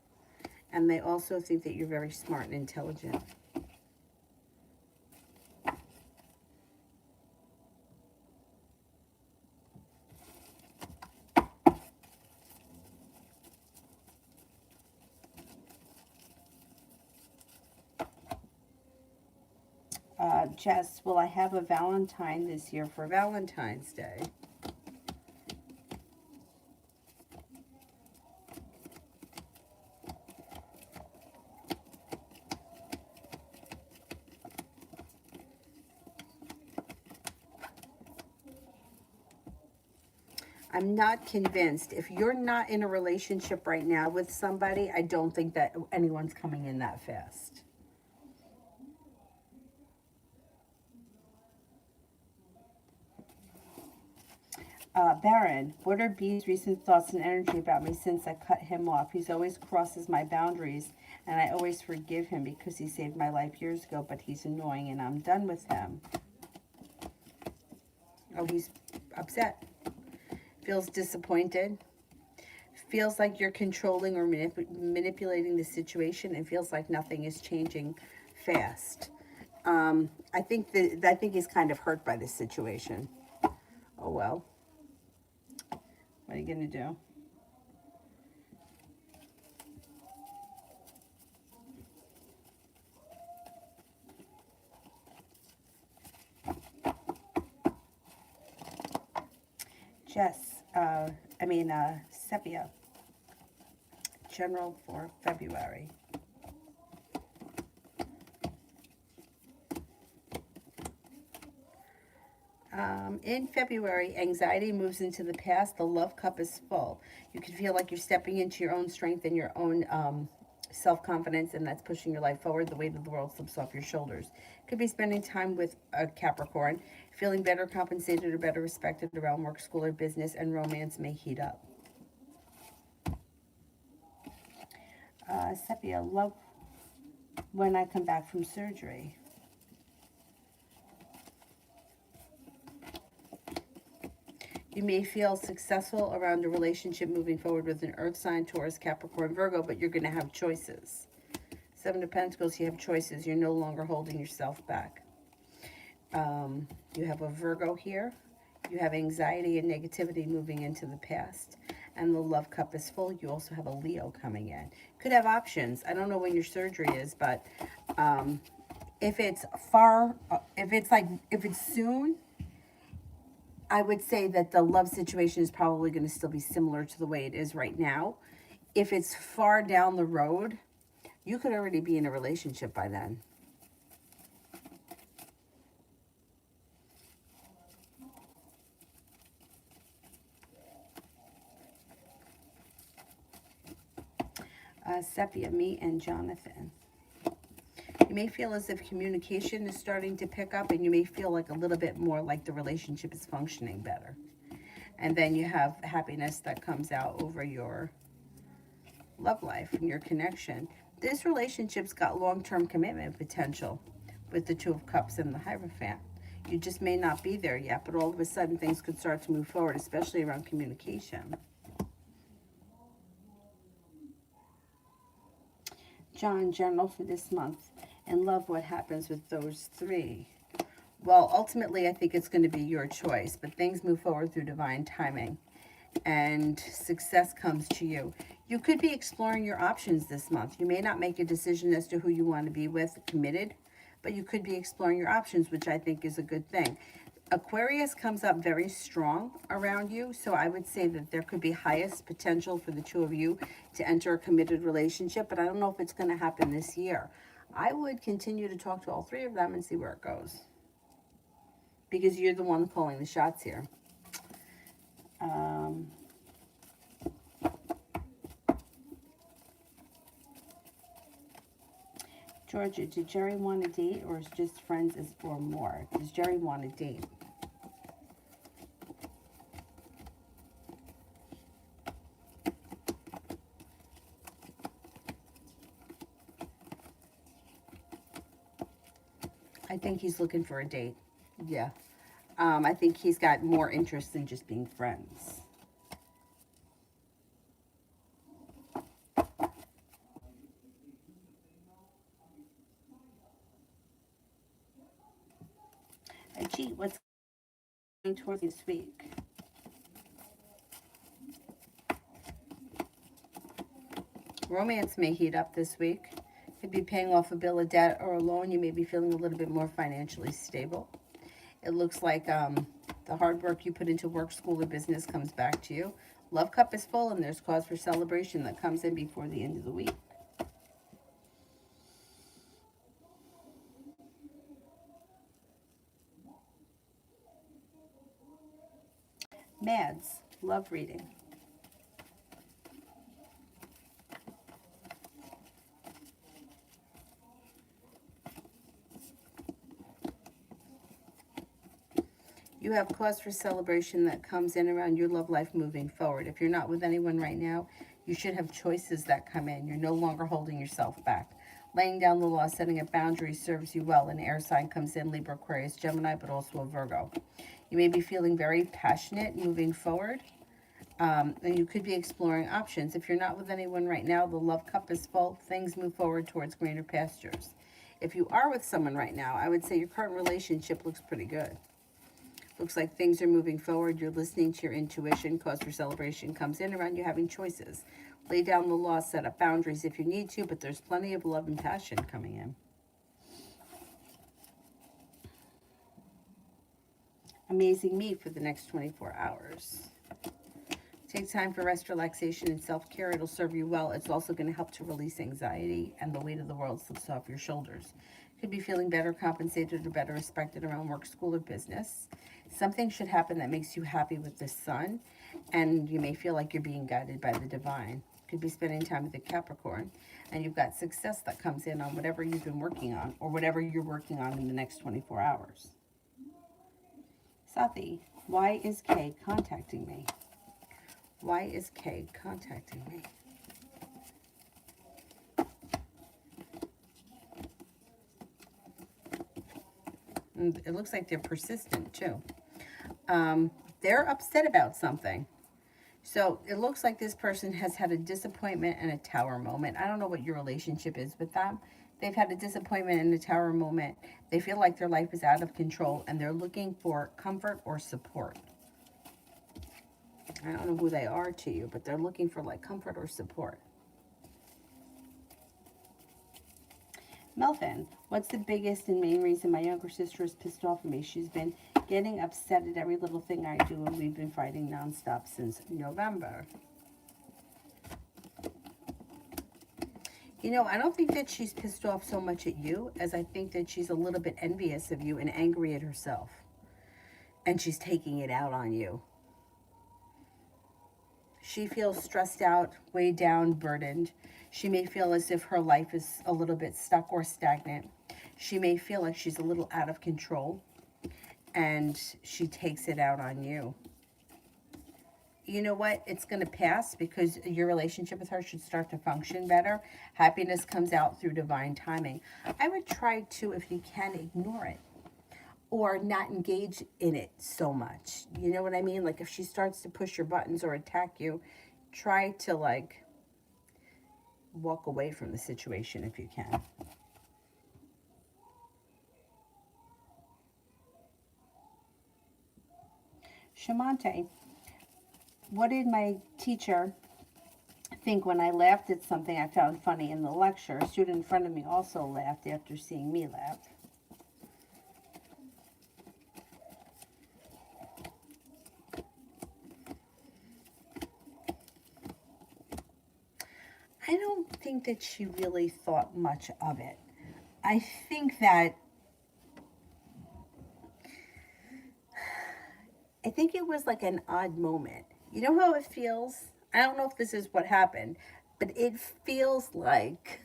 And they also think that you're very smart and intelligent. Jess, will I have a Valentine this year for Valentine's Day? I'm not convinced. If you're not in a relationship right now with somebody, I don't think that anyone's coming in that fast. Baron, what are B's recent thoughts and energy about me since I cut him off? He's always crosses my boundaries, and I always forgive him because he saved my life years ago, but he's annoying, and I'm done with him. Oh, he's upset. Feels disappointed. Feels like you're controlling or manipulating the situation, and feels like nothing is changing fast. I think he's kind of hurt by this situation. Oh, well. What are you going to do? Sepia. General for February. In February, anxiety moves into the past. The love cup is full. You can feel like you're stepping into your own strength and your own self-confidence, and that's pushing your life forward. The weight of the world slips off your shoulders. Could be spending time with a Capricorn, feeling better compensated or better respected around work, school, or business, and romance may heat up. Sepia, love when I come back from surgery. You may feel successful around a relationship moving forward with an Earth sign, Taurus, Capricorn, Virgo, but you're going to have choices. Seven of Pentacles, you have choices. You're no longer holding yourself back. You have a Virgo here. You have anxiety and negativity moving into the past. And the love cup is full. You also have a Leo coming in. Could have options. I don't know when your surgery is, but if it's soon, I would say that the love situation is probably going to still be similar to the way it is right now. If it's far down the road, you could already be in a relationship by then. Sepia, me and Jonathan. You may feel as if communication is starting to pick up, and you may feel like a little bit more like the relationship is functioning better. And then you have happiness that comes out over your love life and your connection. This relationship's got long-term commitment potential with the Two of Cups and the Hierophant. You just may not be there yet, but all of a sudden things could start to move forward, especially around communication. John, journal for this month, and love, what happens with those three. Well, ultimately, I think it's going to be your choice, but things move forward through divine timing. and success comes to you. You could be exploring your options this month. You may not make a decision as to who you want to be with, committed, but you could be exploring your options, which I think is a good thing. Aquarius comes up very strong around you, so I would say that there could be highest potential for the two of you to enter a committed relationship, but I don't know if it's going to happen this year. I would continue to talk to all three of them and see where it goes, because you're the one calling the shots here. Georgia, did Jerry want a date, or is just friends or more? Does Jerry want a date? I think he's looking for a date. Yeah. I think he's got more interest than just being friends. Gee, what's going towards this week? Romance may heat up this week. Could be paying off a bill of debt or a loan. You may be feeling a little bit more financially stable. It looks like the hard work you put into work, school, or business comes back to you. Love cup is full, and there's cause for celebration that comes in before the end of the week. Mads, love reading. You have cause for celebration that comes in around your love life moving forward. If you're not with anyone right now, you should have choices that come in. You're no longer holding yourself back. Laying down the law, setting up boundaries serves you well. An air sign comes in, Libra, Aquarius, Gemini, but also a Virgo. You may be feeling very passionate moving forward, and you could be exploring options. If you're not with anyone right now, the love cup is full. Things move forward towards greener pastures. If you are with someone right now, I would say your current relationship looks pretty good. Looks like things are moving forward. You're listening to your intuition. Cause for celebration comes in around you having choices. Lay down the law, set up boundaries if you need to, but there's plenty of love and passion coming in. Amazing me for the next 24 hours. Take time for rest, relaxation, and self-care. It'll serve you well. It's also going to help to release anxiety, and the weight of the world slips off your shoulders. Could be feeling better compensated or better respected around work, school, or business. Something should happen that makes you happy with the sun, and you may feel like you're being guided by the divine. Could be spending time with the Capricorn, and you've got success that comes in on whatever you've been working on, or whatever you're working on in the next 24 hours. Sathi, why is Kay contacting me? Why is Kay contacting me? And it looks like they're persistent too. They're upset about something. So it looks like this person has had a disappointment and a tower moment. I don't know what your relationship is with them. They've had a disappointment and a tower moment. They feel like their life is out of control, and they're looking for comfort or support. I don't know who they are to you, but they're looking for like comfort or support. Melvin, what's the biggest and main reason my younger sister is pissed off at me? She's been getting upset at every little thing I do, and we've been fighting nonstop since November. You know, I don't think that she's pissed off so much at you as I think that she's a little bit envious of you and angry at herself. And she's taking it out on you. She feels stressed out, weighed down, burdened. She may feel as if her life is a little bit stuck or stagnant. She may feel like she's a little out of control, and she takes it out on you. You know what? It's going to pass, because your relationship with her should start to function better. Happiness comes out through divine timing. I would try to, if you can, ignore it or not engage in it so much. You know what I mean? Like if she starts to push your buttons or attack you, try to like walk away from the situation if you can. Shamante, What did my teacher think when I laughed at something I found funny in the lecture? A student in front of me also laughed after seeing me laugh. I don't think that she really thought much of it. I think it was like an odd moment. You know how it feels? I don't know if this is what happened, but it feels like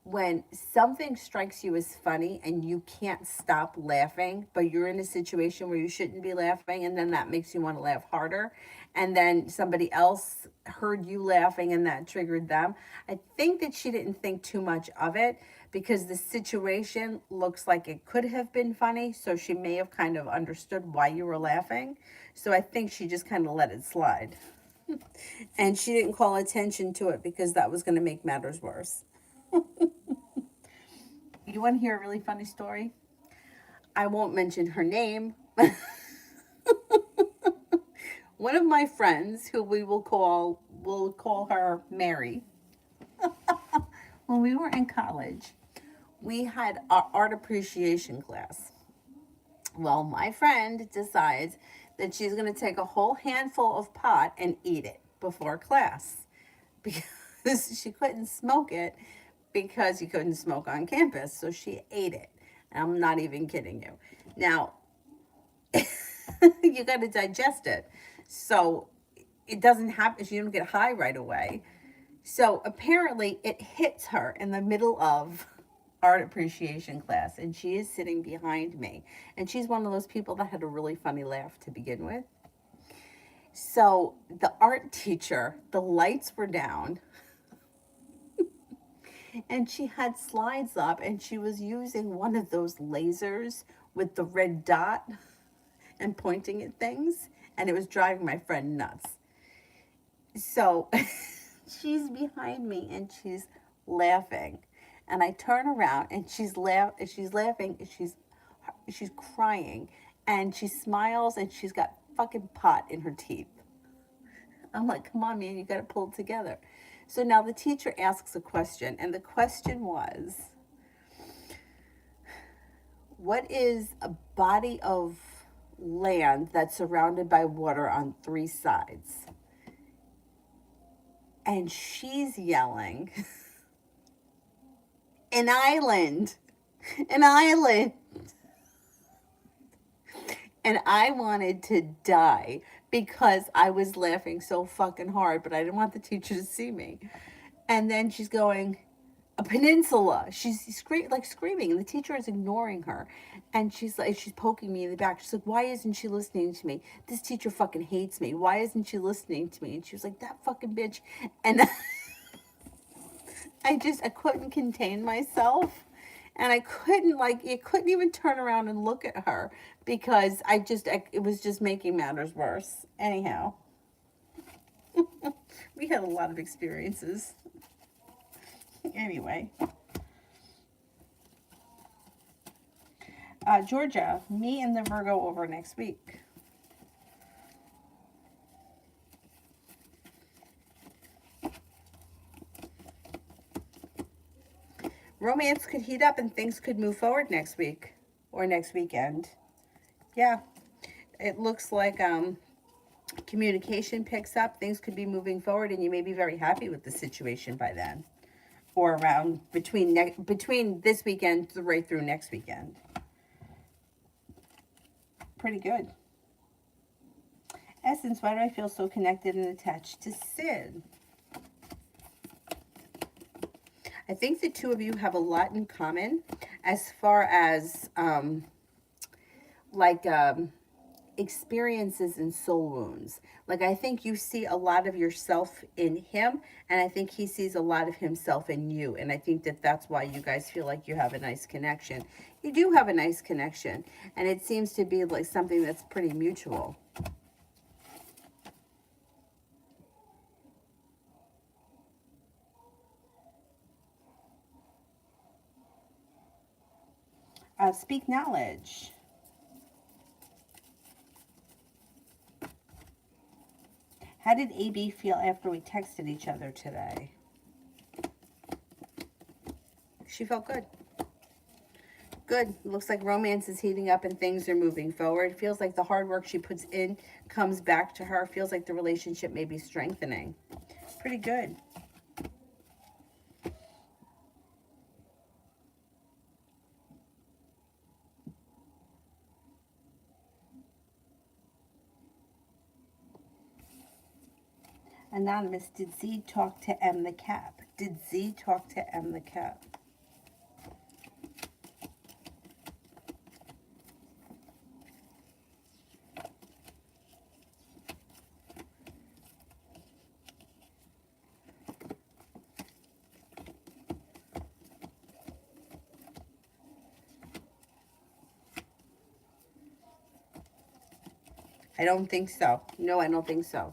when something strikes you as funny and you can't stop laughing, but you're in a situation where you shouldn't be laughing, and then that makes you want to laugh harder, and then somebody else heard you laughing and that triggered them. I think that she didn't think too much of it because the situation looks like it could have been funny, so she may have kind of understood why you were laughing. So I think she just kind of let it slide. And she didn't call attention to it because that was going to make matters worse. You want to hear a really funny story? I won't mention her name. One of my friends, who we'll call her Mary. When we were in college, we had our art appreciation class. Well, my friend decides that she's going to take a whole handful of pot and eat it before class because she couldn't smoke it because you couldn't smoke on campus. So she ate it. And I'm not even kidding you. Now, you got to digest it. So it doesn't happen. You don't get high right away. So apparently it hits her in the middle of art appreciation class, and she is sitting behind me. And she's one of those people that had a really funny laugh to begin with. So the art teacher, the lights were down, and she had slides up, and she was using one of those lasers with the red dot and pointing at things, and it was driving my friend nuts. So she's behind me and she's laughing, and I turn around and she's laughing, and she's crying, and she smiles, and she's got fucking pot in her teeth. I'm like, come on, man, you got to pull it together. So now the teacher asks a question, and the question was, what is a body of land that's surrounded by water on 3 sides? And she's yelling, an island, an island. And I wanted to die because I was laughing so fucking hard, but I didn't want the teacher to see me. And then she's going, a peninsula. She's screaming, and the teacher is ignoring her. And she's poking me in the back. She's like, why isn't she listening to me? This teacher fucking hates me. Why isn't she listening to me? And she was like, that fucking bitch. And I couldn't contain myself. And I couldn't even turn around and look at her because it was just making matters worse. Anyhow, we had a lot of experiences. Anyway. Georgia, me and the Virgo over next week. Romance could heat up and things could move forward next week or next weekend. Yeah, it looks like communication picks up. Things could be moving forward, and you may be very happy with the situation by then, or around between this weekend right through next weekend. Pretty good. Essence, why do I feel so connected and attached to Sid? I think the two of you have a lot in common as far as experiences and soul wounds. Like, I think you see a lot of yourself in him, and I think he sees a lot of himself in you. And I think that that's why you guys feel like you have a nice connection. You do have a nice connection, and it seems to be like something that's pretty mutual. Speak knowledge. How did AB feel after we texted each other today? She felt good. Good. Looks like romance is heating up and things are moving forward. Feels like the hard work she puts in comes back to her. Feels like the relationship may be strengthening. Pretty good. Anonymous, did Z talk to M the Cap? Did Z talk to M the Cap? I don't think so. No, I don't think so.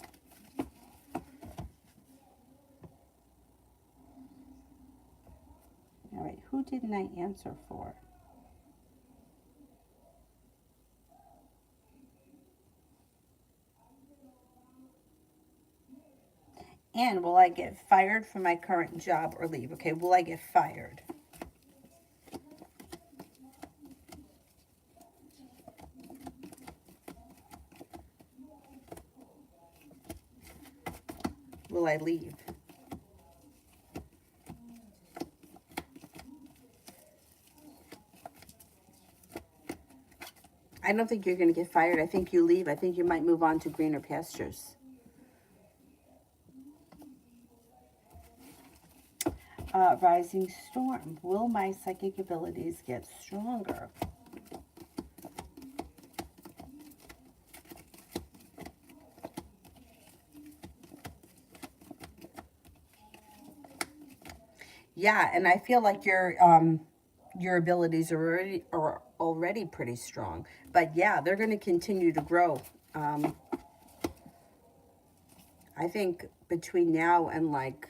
All right, who didn't I answer for? And will I get fired from my current job or leave? Okay, will I get fired? Will I leave? I don't think you're going to get fired. I think you leave. I think you might move on to greener pastures. Rising storm. Will my psychic abilities get stronger? Yeah, and I feel like your abilities are already pretty strong. But yeah, they're going to continue to grow. I think between now and like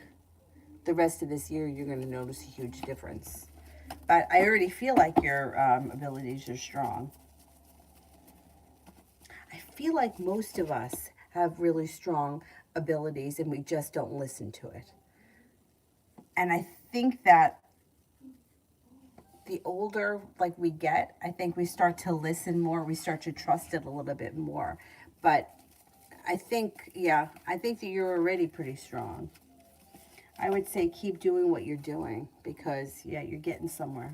the rest of this year, you're going to notice a huge difference. But I already feel like your abilities are strong. I feel like most of us have really strong abilities and we just don't listen to it. And I think that the older like we get, I think we start to listen more. We start to trust it a little bit more. But I think, yeah, I think that you're already pretty strong. I would say keep doing what you're doing because, yeah, you're getting somewhere.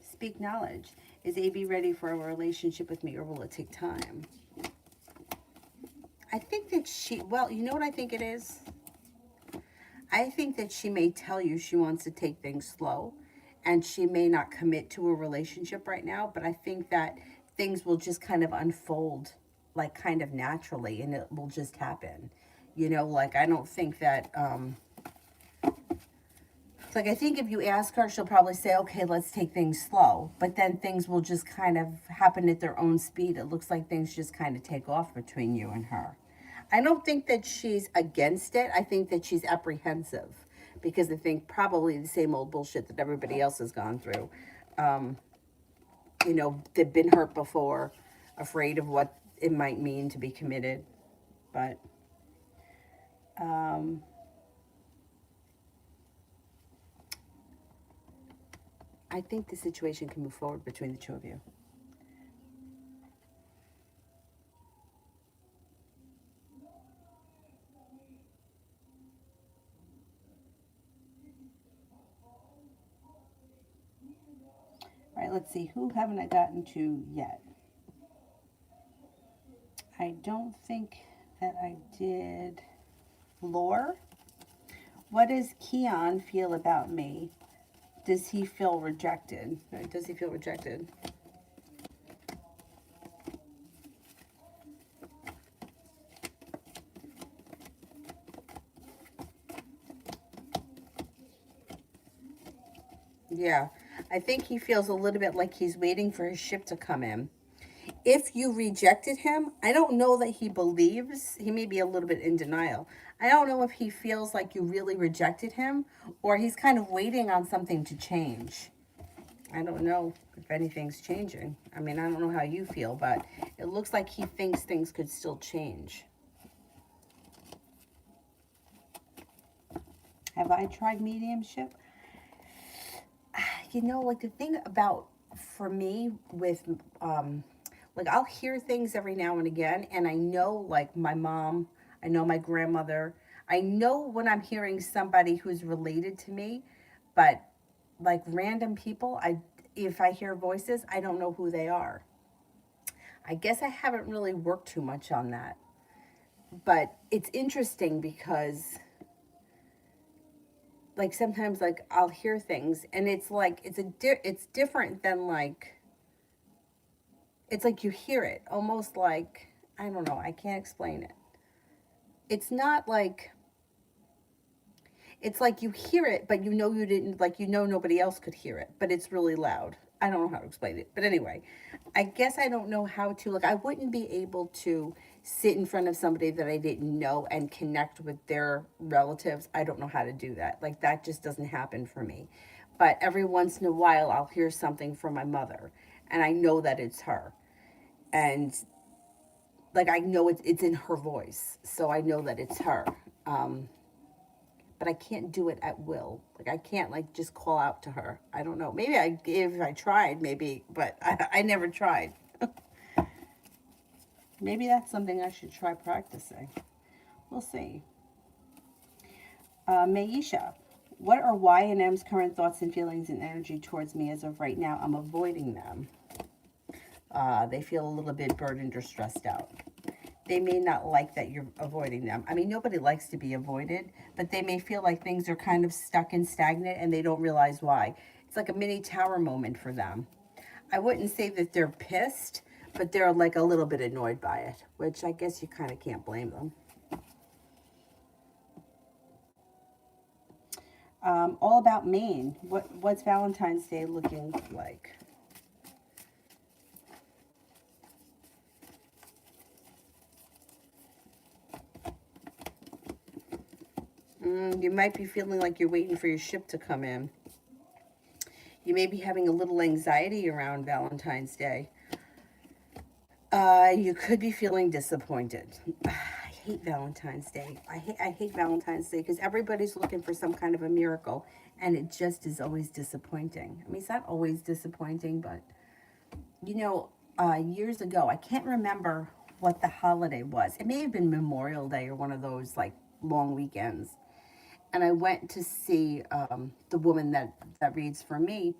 Speak knowledge. Is AB ready for a relationship with me or will it take time? I think that well, you know what I think it is? I think that she may tell you she wants to take things slow and she may not commit to a relationship right now, but I think that things will just kind of unfold like kind of naturally and it will just happen. You know, like I don't think that, like I think if you ask her, she'll probably say, okay, let's take things slow. But then things will just kind of happen at their own speed. It looks like things just kind of take off between you and her. I don't think that she's against it. I think that she's apprehensive because I think probably the same old bullshit that everybody else has gone through. You know, they've been hurt before, afraid of what it might mean to be committed. But I think the situation can move forward between the two of you. All right, let's see. Who haven't I gotten to yet? I don't think that I did. Lore? What does Keon feel about me? Does he feel rejected? Does he feel rejected? Yeah, I think he feels a little bit like he's waiting for his ship to come in. If you rejected him, I don't know that he believes. He may be a little bit in denial. I don't know if he feels like you really rejected him or he's kind of waiting on something to change. I don't know if anything's changing. I mean, I don't know how you feel, but it looks like he thinks things could still change. Have I tried mediumship? You know, like the thing about, for me, with, like I'll hear things every now and again, and I know like my mom, I know my grandmother, I know when I'm hearing somebody who's related to me, but like random people, if I hear voices, I don't know who they are. I guess I haven't really worked too much on that. But it's interesting because like sometimes like I'll hear things and it's like it's different than like, it's like you hear it almost like, I don't know, I can't explain it. It's not like, it's like you hear it, but you know you didn't, like, you know nobody else could hear it, but it's really loud. I don't know how to explain it. But anyway, I guess I don't know how to, like, I wouldn't be able to sit in front of somebody that I didn't know and connect with their relatives. I don't know how to do that. Like, that just doesn't happen for me. But every once in a while, I'll hear something from my mother, and I know that it's her. And, like, I know it's in her voice, so I know that it's her. Um, but I can't do it at will. Like I can't like just call out to her. I don't know. Maybe if I tried, maybe, but I never tried. Maybe that's something I should try practicing. We'll see. Maisha, what are Y and M's current thoughts and feelings and energy towards me as of right now? I'm avoiding them. They feel a little bit burdened or stressed out. They may not like that you're avoiding them. I mean, nobody likes to be avoided, but they may feel like things are kind of stuck and stagnant and they don't realize why. It's like a mini tower moment for them. I wouldn't say that they're pissed, but they're like a little bit annoyed by it, which I guess you kind of can't blame them. All about Maine. What's Valentine's Day looking like? You might be feeling like you're waiting for your ship to come in. You may be having a little anxiety around Valentine's Day. You could be feeling disappointed. I hate Valentine's Day. I hate Valentine's Day because everybody's looking for some kind of a miracle, and it just is always disappointing. I mean, it's not always disappointing, but you know, years ago, I can't remember what the holiday was. It may have been Memorial Day or one of those like long weekends. And I went to see the woman that reads for me,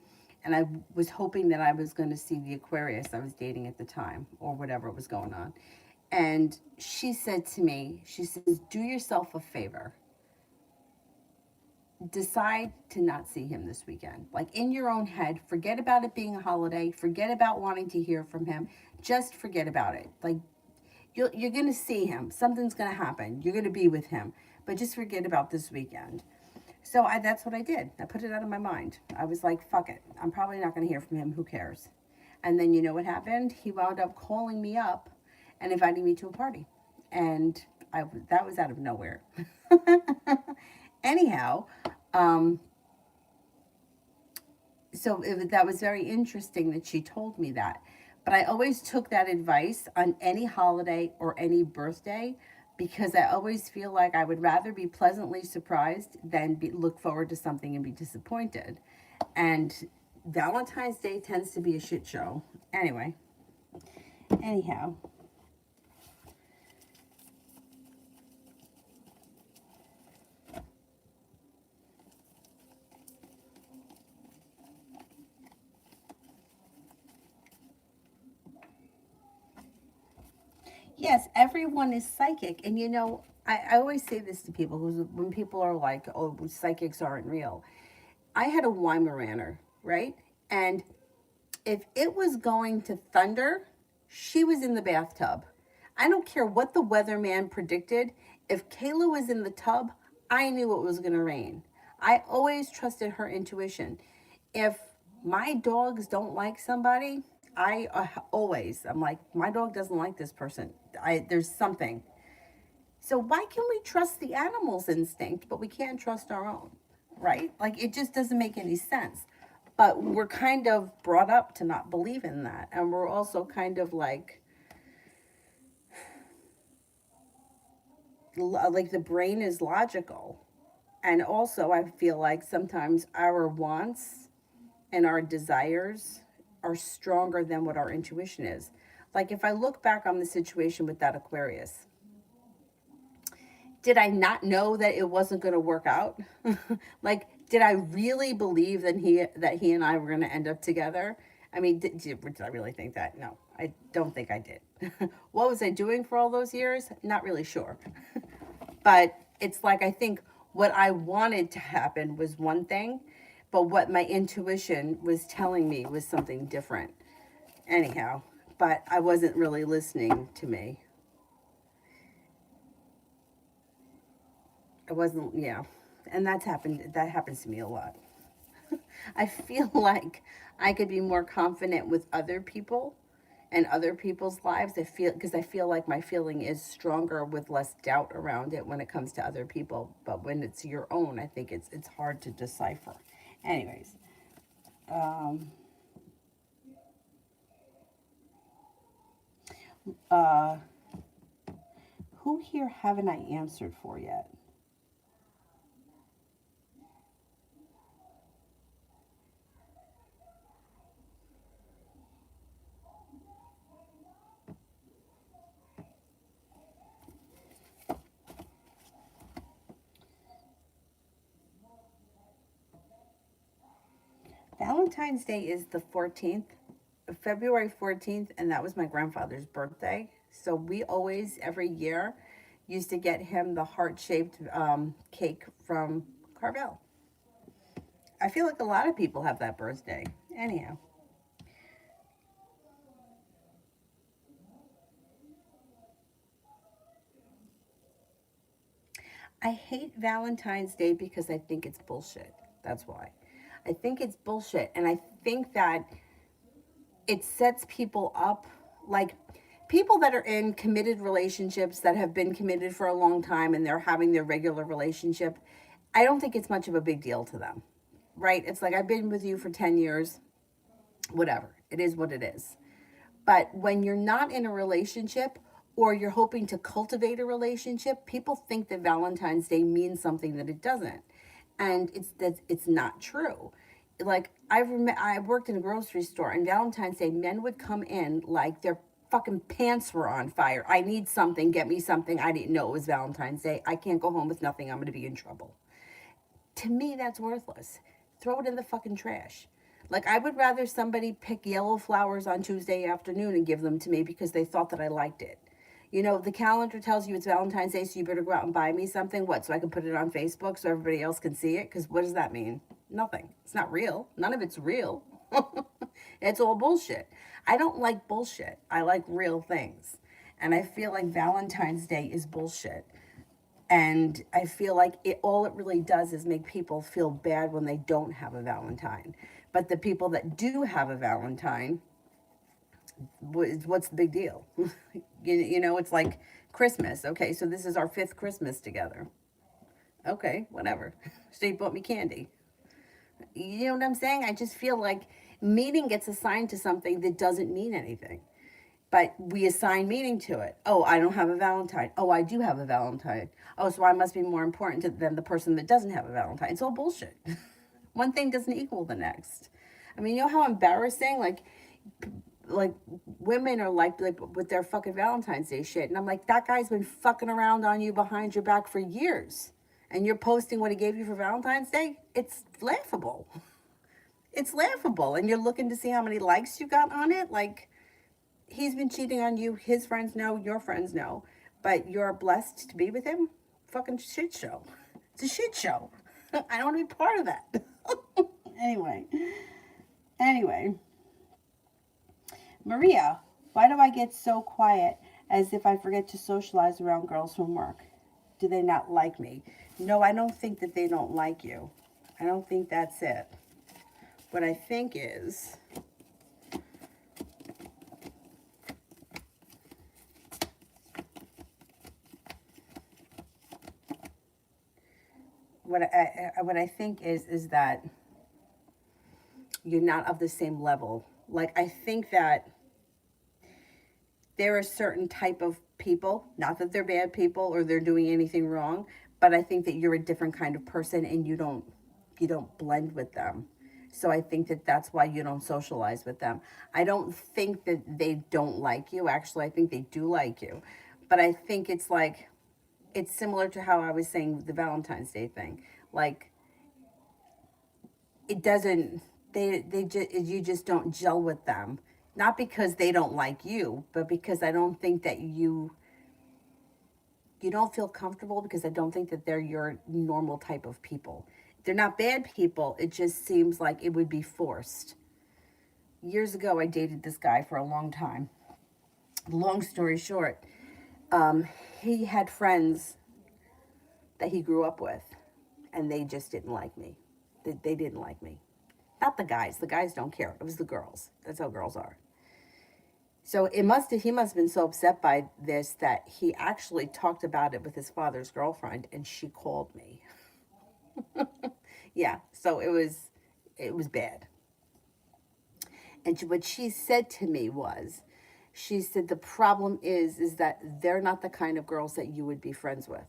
and I was hoping that I was going to see the Aquarius I was dating at the time, or whatever was going on. And she said to me, she says, do yourself a favor. Decide to not see him this weekend. Like in your own head, forget about it being a holiday, forget about wanting to hear from him, just forget about it. Like you're going to see him, something's going to happen, you're going to be with him, but just forget about this weekend. So that's what I did. I put it out of my mind. I was like, fuck it, I'm probably not going to hear from him, who cares? And then you know what happened? He wound up calling me up and inviting me to a party, and that was out of nowhere. Anyhow, um, that was very interesting that she told me that. But I always took that advice on any holiday or any birthday because I always feel like I would rather be pleasantly surprised than look forward to something and be disappointed. And Valentine's Day tends to be a shit show. Anyhow, yes, everyone is psychic. And you know, I always say this to people when people are like, oh, psychics aren't real. I had a Weimaraner, right? And if it was going to thunder, she was in the bathtub. I don't care what the weatherman predicted. If Kayla was in the tub, I knew it was going to rain. I always trusted her intuition. If my dogs don't like somebody, I'm like, my dog doesn't like this person. There's something. So why can we trust the animal's instinct, but we can't trust our own, right? Like it just doesn't make any sense. But we're kind of brought up to not believe in that. And we're also kind of like the brain is logical. And also, I feel like sometimes our wants and our desires are stronger than what our intuition is. Like if I look back on the situation with that Aquarius, did I not know that it wasn't going to work out? Like, did I really believe that he and I were going to end up together? I mean, did I really think that? No, I don't think I did. What was I doing for all those years? Not really sure. But it's like I think what I wanted to happen was one thing, but what my intuition was telling me was something different. Anyhow, but I wasn't really listening to me. I wasn't, yeah. And that happens to me a lot. I feel like I could be more confident with other people and other people's lives. I feel like my feeling is stronger with less doubt around it when it comes to other people. But when it's your own, I think it's hard to decipher. Anyways, um, uh, who here haven't I answered for yet? Valentine's Day is the 14th, February 14th, and that was my grandfather's birthday. So we always, every year, used to get him the heart shaped cake from Carvel. I feel like a lot of people have that birthday. Anyhow, I hate Valentine's Day because I think it's bullshit. That's why. I think it's bullshit. And I think that it sets people up like people that are in committed relationships that have been committed for a long time and they're having their regular relationship. I don't think it's much of a big deal to them, right? It's like I've been with you for 10 years, whatever. It is what it is. But when you're not in a relationship or you're hoping to cultivate a relationship, people think that Valentine's Day means something that it doesn't. And it's not true. Like I worked in a grocery store and Valentine's Day men would come in like their fucking pants were on fire. I need something, get me something. I didn't know it was Valentine's Day. I can't go home with nothing. I'm going to be in trouble. To me, that's worthless. Throw it in the fucking trash. Like, I would rather somebody pick yellow flowers on Tuesday afternoon and give them to me because they thought that I liked it. You know, the calendar tells you it's Valentine's Day, so you better go out and buy me something. What, so I can put it on Facebook so everybody else can see it? Because what does that mean? Nothing. It's not real. None of it's real. It's all bullshit. I don't like bullshit. I like real things. And I feel like Valentine's Day is bullshit. And I feel like all it really does is make people feel bad when they don't have a Valentine. But the people that do have a Valentine, what's the big deal? You know, it's like Christmas. Okay, so this is our fifth Christmas together. Okay, whatever. So you bought me candy. You know what I'm saying? I just feel like meaning gets assigned to something that doesn't mean anything. But we assign meaning to it. Oh, I don't have a Valentine. Oh, I do have a Valentine. Oh, so I must be more important than the person that doesn't have a Valentine. It's all bullshit. One thing doesn't equal the next. I mean, you know how embarrassing like women are like with their fucking Valentine's Day shit, and I'm like, that guy's been fucking around on you behind your back for years, and you're posting what he gave you for Valentine's Day. It's laughable. It's laughable, and you're looking to see how many likes you got on it. Like, he's been cheating on you. His friends know, your friends know, but you're blessed to be with him. Fucking shit show. It's a shit show. I don't want to be part of that. anyway, anyway, Maria, why do I get so quiet as if I forget to socialize around girls from work? Do they not like me? No, I don't think that they don't like you. I don't think that's it. What I think is what I think is that you're not of the same level. Like, I think that there are certain type of people, not that they're bad people or they're doing anything wrong, but I think that you're a different kind of person and you don't blend with them. So I think that that's why you don't socialize with them. I don't think that they don't like you. Actually, I think they do like you. But I think it's like, it's similar to how I was saying with the Valentine's Day thing. Like, it doesn't, they just, you just don't gel with them. Not because they don't like you, but because I don't think that you don't feel comfortable, because I don't think that they're your normal type of people. They're not bad people. It just seems like it would be forced. Years ago, I dated this guy for a long time. Long story short, he had friends that he grew up with, and they just didn't like me. They didn't like me. Not the guys. The guys don't care. It was the girls. That's how girls are. So he must have been so upset by this that he actually talked about it with his father's girlfriend, and she called me. Yeah, so it was bad. And what she said to me was, she said the problem is that they're not the kind of girls that you would be friends with.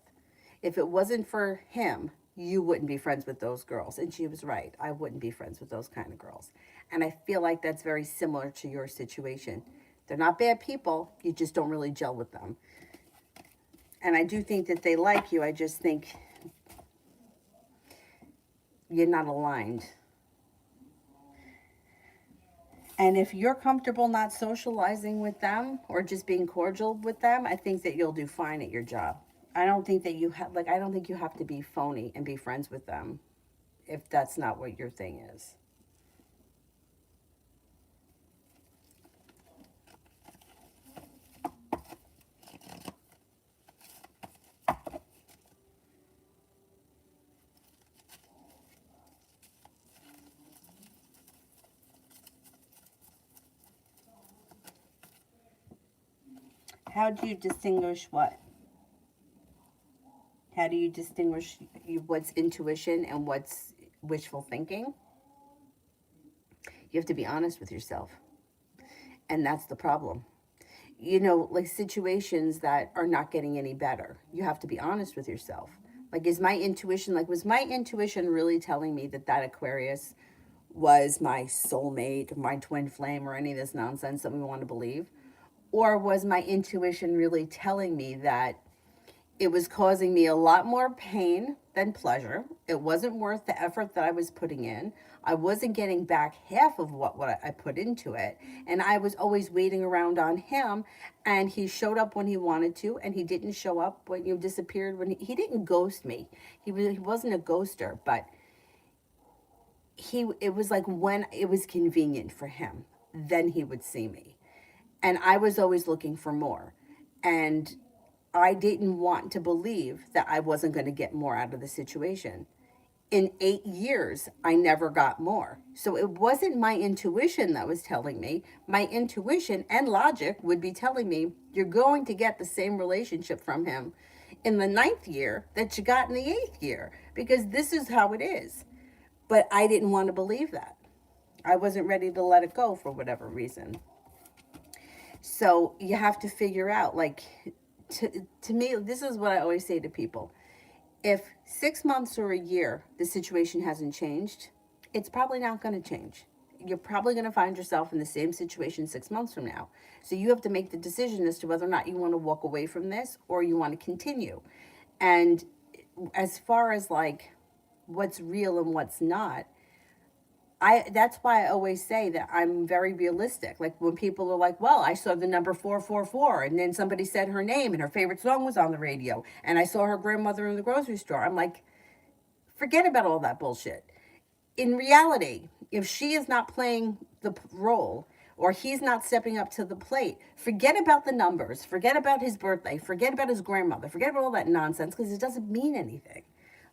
If it wasn't for him, you wouldn't be friends with those girls. And she was right. I wouldn't be friends with those kind of girls. And I feel like that's very similar to your situation. They're not bad people. You just don't really gel with them. And I do think that they like you. I just think you're not aligned. And if you're comfortable not socializing with them or just being cordial with them, I think that you'll do fine at your job. I don't think that I don't think you have to be phony and be friends with them if that's not what your thing is. How do you distinguish what? How do you distinguish what's intuition and what's wishful thinking? You have to be honest with yourself. And that's the problem. Like situations that are not getting any better. You have to be honest with yourself. Like, was my intuition really telling me that Aquarius was my soulmate, my twin flame, or any of this nonsense that we want to believe? Or was my intuition really telling me that it was causing me a lot more pain than pleasure? It wasn't worth the effort that I was putting in. I wasn't getting back half of what I put into it. And I was always waiting around on him. And he showed up when he wanted to. And he didn't show up when you disappeared. He didn't ghost me. He wasn't a ghoster. But it was like when it was convenient for him, then he would see me. And I was always looking for more. And I didn't want to believe that I wasn't going to get more out of the situation. In 8 years, I never got more. So it wasn't my intuition that was telling me. My intuition and logic would be telling me, you're going to get the same relationship from him in the 9th year that you got in the 8th year, because this is how it is. But I didn't want to believe that. I wasn't ready to let it go for whatever reason. So you have to figure out, like, to me, this is what I always say to people. If 6 months or a year, the situation hasn't changed, it's probably not going to change. You're probably going to find yourself in the same situation 6 months from now. So you have to make the decision as to whether or not you want to walk away from this or you want to continue. And as far as like what's real and what's not, that's why I always say that I'm very realistic. Like when people are like, well, I saw the number 444 and then somebody said her name and her favorite song was on the radio and I saw her grandmother in the grocery store. I'm like, forget about all that bullshit. In reality, if she is not playing the role or he's not stepping up to the plate, forget about the numbers, forget about his birthday, forget about his grandmother, forget about all that nonsense, because it doesn't mean anything.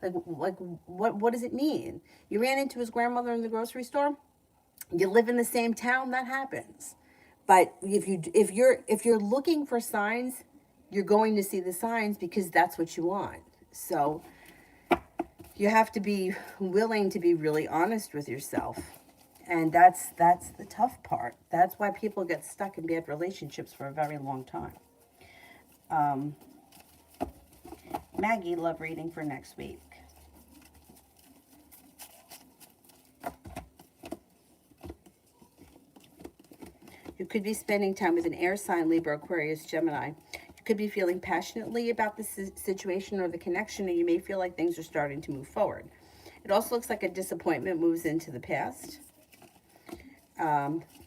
Like what does it mean? You ran into his grandmother in the grocery store? You live in the same town? That happens. But if you're looking for signs, you're going to see the signs because that's what you want. So you have to be willing to be really honest with yourself. And that's the tough part. That's why people get stuck in bad relationships for a very long time. Maggie, love reading for next week. You could be spending time with an air sign, Libra, Aquarius, Gemini. You could be feeling passionately about the situation or the connection, or you may feel like things are starting to move forward. It also looks like a disappointment moves into the past.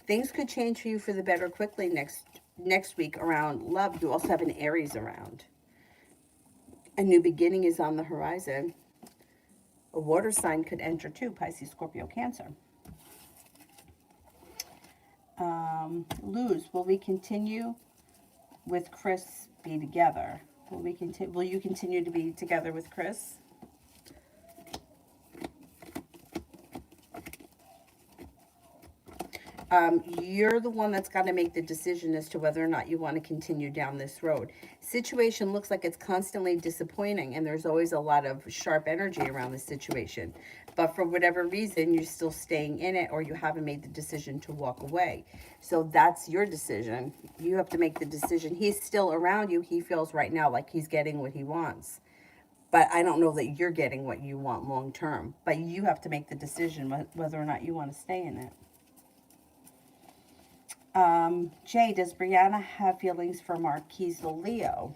Things could change for you for the better quickly next week around love. You also have an Aries around. A new beginning is on the horizon. A water sign could enter too, Pisces, Scorpio, Cancer. Luz, will we continue with Chris be together? Will you continue to be together with Chris? You're the one that's got to make the decision as to whether or not you want to continue down this road. Situation looks like it's constantly disappointing, and there's always a lot of sharp energy around the situation. But for whatever reason, you're still staying in it, or you haven't made the decision to walk away. So that's your decision. You have to make the decision. He's still around you. He feels right now like he's getting what he wants. But I don't know that you're getting what you want long term. But you have to make the decision whether or not you want to stay in it. Jay, does Brianna have feelings for Marquise the Leo?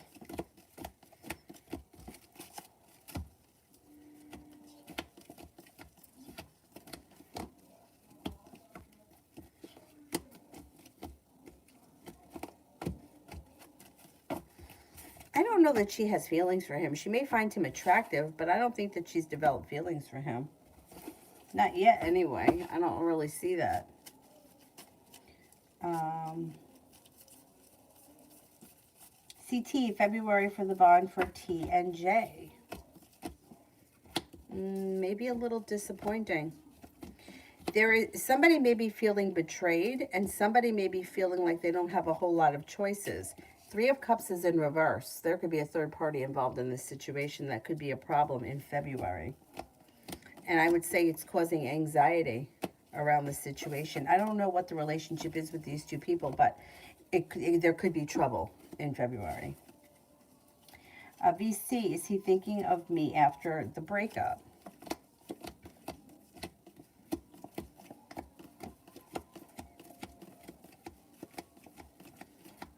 I don't know that she has feelings for him. She may find him attractive, but I don't think that she's developed feelings for him. Not yet, anyway. I don't really see that. CT, February for the bond for T and J. Maybe a little disappointing. Somebody may be feeling betrayed, and somebody may be feeling like they don't have a whole lot of choices. Three of Cups is in reverse. There could be a third party involved in this situation that could be a problem in February. And I would say it's causing anxiety around the situation. I don't know what the relationship is with these two people, but there could be trouble in February. VC, is he thinking of me after the breakup?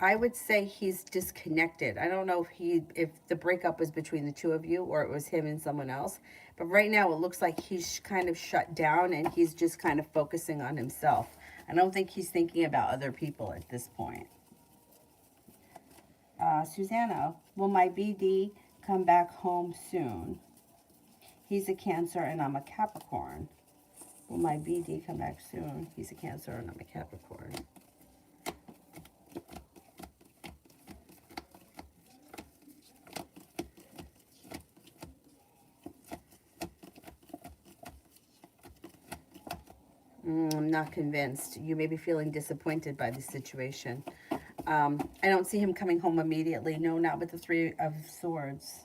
I would say he's disconnected. I don't know if the breakup was between the two of you or it was him and someone else. But right now it looks like he's kind of shut down and he's just kind of focusing on himself. I don't think he's thinking about other people at this point. Susanna, will my BD come back home soon? He's a Cancer and I'm a Capricorn. Will my BD come back soon? He's a Cancer and I'm a Capricorn. I'm not convinced. You may be feeling disappointed by the situation. I don't see him coming home immediately. No, not with the Three of Swords.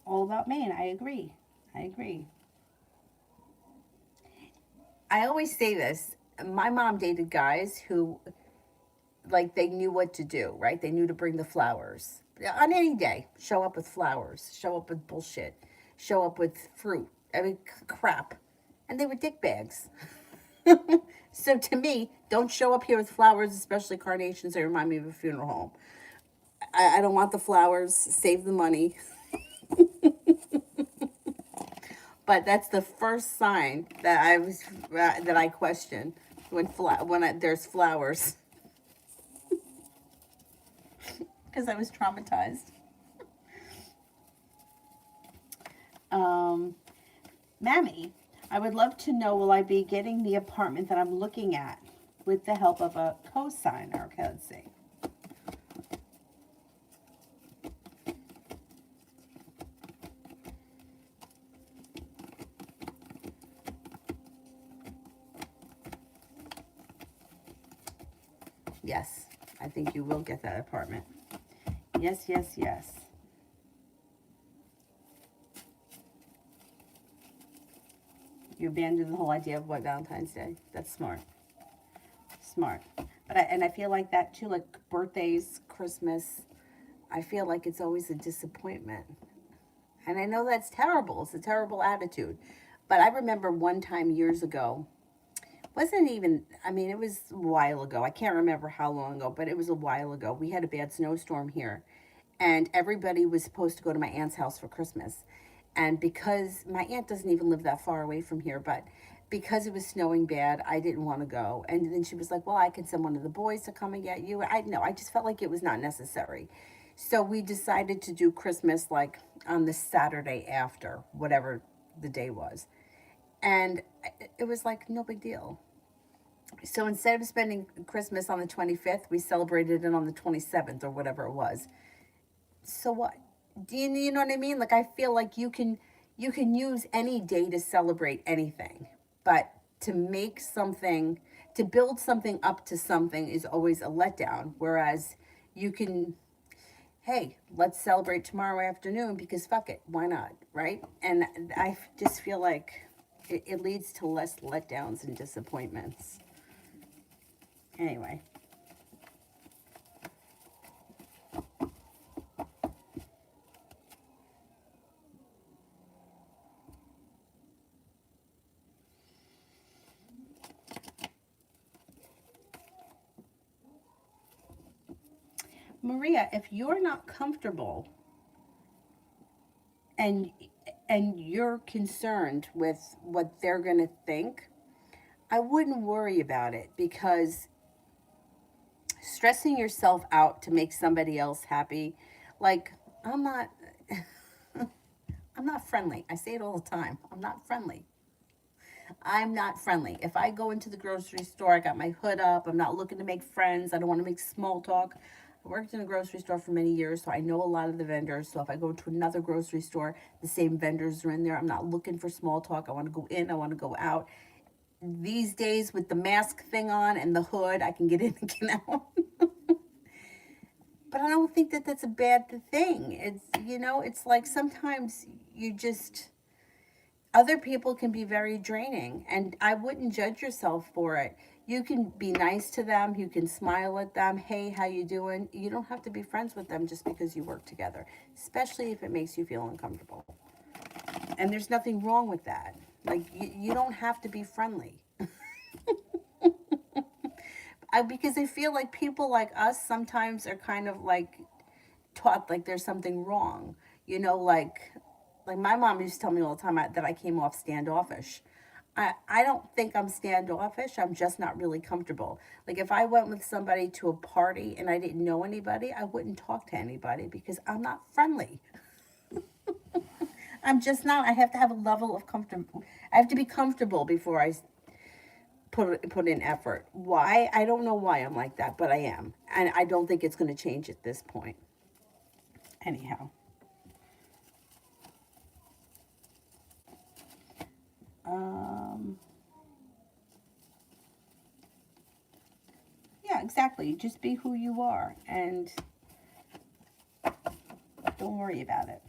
All about Maine. I agree. I always say this. My mom dated guys who, like, they knew what to do, right? They knew to bring the flowers. On any day, show up with flowers, show up with bullshit, show up with fruit, crap. And they were dick bags. So to me, don't show up here with flowers, especially carnations that remind me of a funeral home. I don't want the flowers. Save the money. But that's the first sign that I question when there's flowers, because I was traumatized. Mammy, I would love to know, will I be getting the apartment that I'm looking at with the help of a cosigner? Okay, let's see. Yes, I think you will get that apartment. Yes, yes, yes. You abandoned the whole idea of what Valentine's Day. That's smart. Smart. But I feel like that too, like birthdays, Christmas, I feel like it's always a disappointment. And I know that's terrible. It's a terrible attitude. But I remember one time years ago, wasn't even, I mean, it was a while ago. I can't remember how long ago, but it was a while ago. We had a bad snowstorm here, and everybody was supposed to go to my aunt's house for Christmas. And because my aunt doesn't even live that far away from here, but because it was snowing bad, I didn't want to go. And then she was like, well, I can send one of the boys to come and get you. I know, I just felt like it was not necessary. So we decided to do Christmas like on the Saturday after, whatever the day was. And it was like no big deal. So instead of spending Christmas on the 25th, we celebrated it on the 27th or whatever it was. So what? You know what I mean? Like I feel like you can use any day to celebrate anything, but to make something, to build something up to something is always a letdown. Whereas you can, hey, let's celebrate tomorrow afternoon because fuck it, why not, right? And I just feel like it leads to less letdowns and disappointments. Anyway. Maria, if you're not comfortable and you're concerned with what they're going to think, I wouldn't worry about it because stressing yourself out to make somebody else happy, like I'm not I'm not friendly. I say it all the time. I'm not friendly. I'm not friendly. If I go into the grocery store, I got my hood up. I'm not looking to make friends. I don't want to make small talk. I worked in a grocery store for many years, so I know a lot of the vendors. So if I go to another grocery store, the same vendors are in there. I'm not looking for small talk. I want to go in, I want to go out. These days, with the mask thing on and the hood, I can get in and get out. But I don't think that that's a bad thing. It's like sometimes you just, other people can be very draining, and I wouldn't judge yourself for it. You can be nice to them, you can smile at them, hey, how you doing? You don't have to be friends with them just because you work together, especially if it makes you feel uncomfortable. And there's nothing wrong with that. Like, you don't have to be friendly. Because I feel like people like us sometimes are kind of like taught like there's something wrong. Like my mom used to tell me all the time that I came off standoffish. I don't think I'm standoffish. I'm just not really comfortable. Like if I went with somebody to a party and I didn't know anybody, I wouldn't talk to anybody because I'm not friendly. I'm just not. I have to have a level of comfortable. I have to be comfortable before I put in effort. Why? I don't know why I'm like that, but I am. And I don't think it's going to change at this point. Anyhow. Yeah, exactly. Just be who you are and don't worry about it.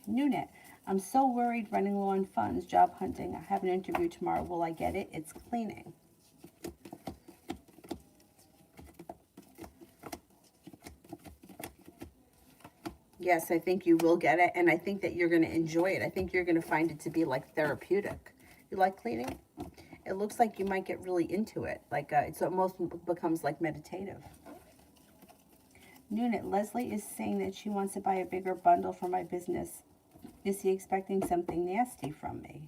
Noonet. I'm so worried running low on funds, job hunting. I have an interview tomorrow. Will I get it? It's cleaning. Yes, I think you will get it, and I think that you're going to enjoy it. I think you're going to find it to be like therapeutic. You like cleaning? It looks like you might get really into it. Like it's almost becomes like meditative. Noonet, Leslie is saying that she wants to buy a bigger bundle for my business. Is he expecting something nasty from me?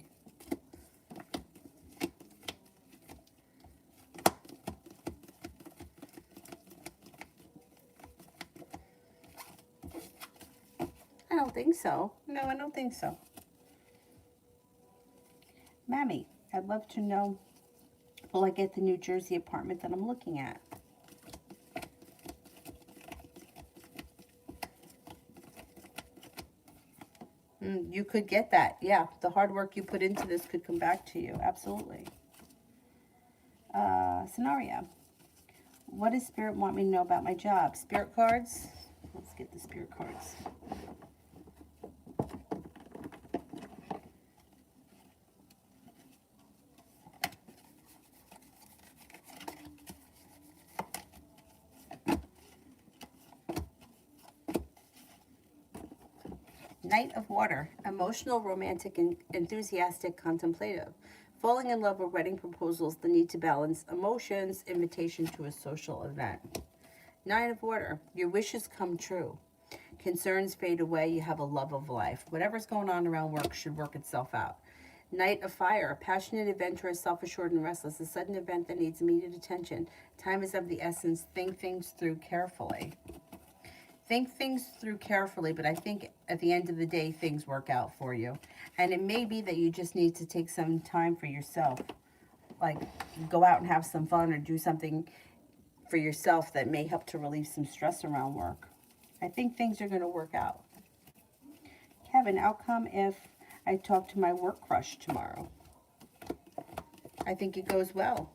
I don't think so. No, I don't think so. Mammy, I'd love to know, will I get the New Jersey apartment that I'm looking at? You could get that. Yeah, the hard work you put into this could come back to you. Absolutely. Scenario. What does Spirit want me to know about my job? Spirit cards. Let's get the Spirit cards. Knight of Water, emotional, romantic, and enthusiastic, contemplative. Falling in love or wedding proposals, the need to balance emotions, invitation to a social event. Nine of Water, your wishes come true. Concerns fade away, you have a love of life. Whatever's going on around work should work itself out. Knight of Fire, passionate, adventurous, self-assured, and restless. A sudden event that needs immediate attention. Time is of the essence. Think things through carefully. Think things through carefully, but I think at the end of the day, things work out for you. And it may be that you just need to take some time for yourself. Like, go out and have some fun or do something for yourself that may help to relieve some stress around work. I think things are going to work out. Kevin, outcome if I talk to my work crush tomorrow? I think it goes well.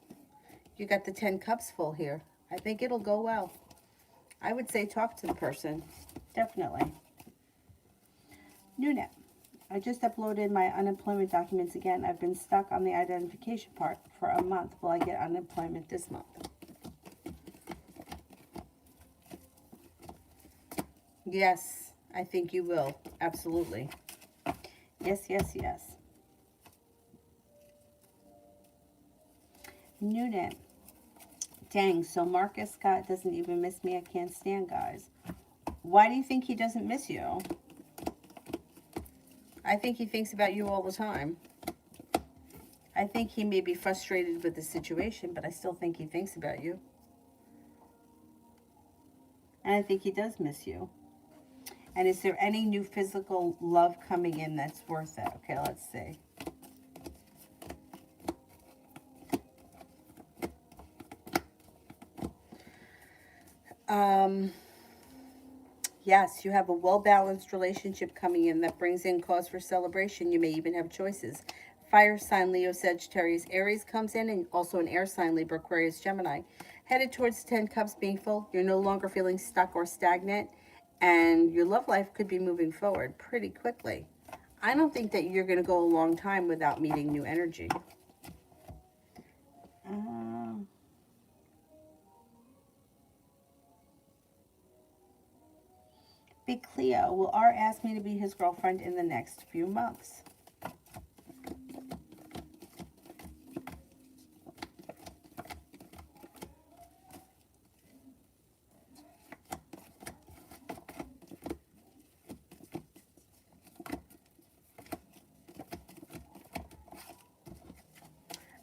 You got the 10 cups full here. I think it'll go well. I would say talk to the person. Definitely. Nunet. I just uploaded my unemployment documents again. I've been stuck on the identification part for a month. Will I get unemployment this month? Yes, I think you will. Absolutely. Yes, yes, yes. Nunet. Dang, so Marcus Scott doesn't even miss me. I can't stand guys. Why do you think he doesn't miss you? I think he thinks about you all the time. I think he may be frustrated with the situation, but I still think he thinks about you. And I think he does miss you. And is there any new physical love coming in that's worth it? Okay, let's see. Yes, you have a well-balanced relationship coming in that brings in cause for celebration. You may even have choices. Fire sign, Leo, Sagittarius, Aries comes in, and also an air sign, Libra, Aquarius, Gemini. Headed towards 10 cups being full. You're no longer feeling stuck or stagnant, and your love life could be moving forward pretty quickly. I don't think that you're going to go a long time without meeting new energy. Big Cleo, will R ask me to be his girlfriend in the next few months?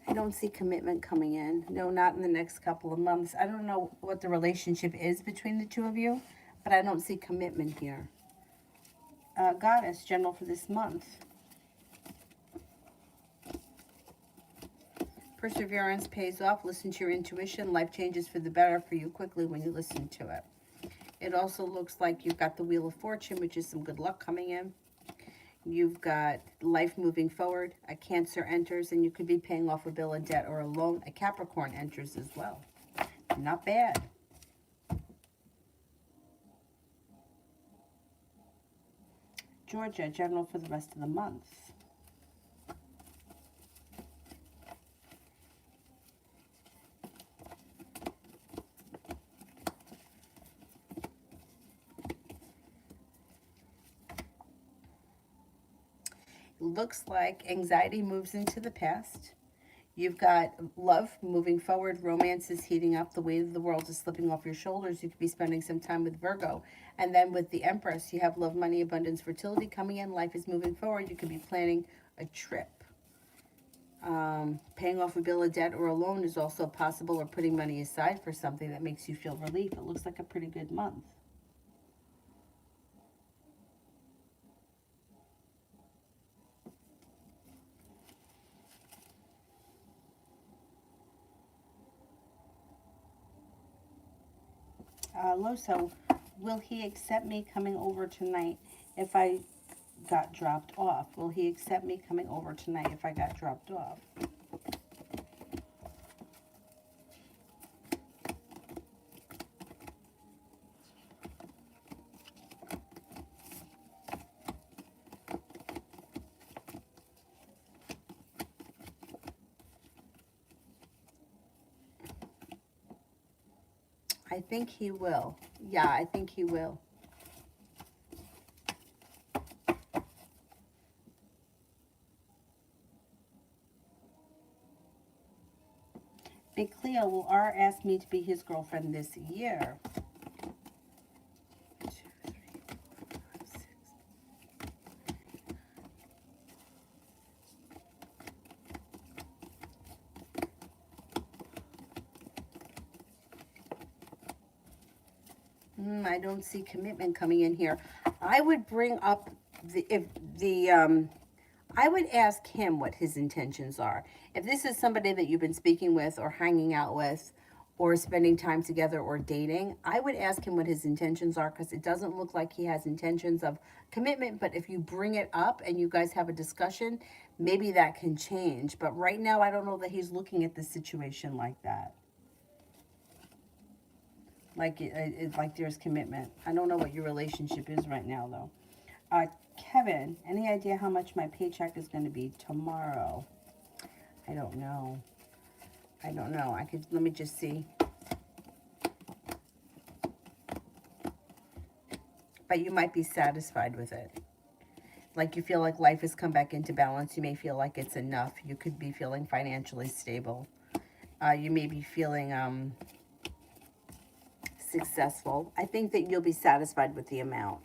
I don't see commitment coming in. No, not in the next couple of months. I don't know what the relationship is between the two of you, but I don't see commitment here. Goddess, general for this month. Perseverance pays off. Listen to your intuition. Life changes for the better for you quickly when you listen to it. It also looks like you've got the Wheel of Fortune, which is some good luck coming in. You've got life moving forward. A Cancer enters, and you could be paying off a bill of debt or a loan. A Capricorn enters as well. Not bad. Georgia, general for the rest of the month. Looks like anxiety moves into the past. You've got love moving forward. Romance is heating up. The weight of the world is slipping off your shoulders. You could be spending some time with Virgo. And then with the Empress, you have love, money, abundance, fertility coming in. Life is moving forward. You could be planning a trip. Paying off a bill of debt or a loan is also possible, or putting money aside for something that makes you feel relief. It looks like a pretty good month. Loso, will he accept me coming over tonight if I got dropped off? Will he accept me coming over tonight if I got dropped off? I think he will. Yeah, I think he will. Big Cleo, will R ask me to be his girlfriend this year? 2, 3, 4, 5, 6. I don't see commitment coming in here. I would bring up I would ask him what his intentions are. If this is somebody that you've been speaking with or hanging out with or spending time together or dating, I would ask him what his intentions are, because it doesn't look like he has intentions of commitment. But if you bring it up and you guys have a discussion, maybe that can change. But right now, I don't know that he's looking at the situation like that. Like like there's commitment. I don't know what your relationship is right now, though. Kevin, any idea how much my paycheck is going to be tomorrow? I don't know. I don't know. Let me just see. But you might be satisfied with it. Like you feel like life has come back into balance. You may feel like it's enough. You could be feeling financially stable. You may be feeling successful. I think that you'll be satisfied with the amount.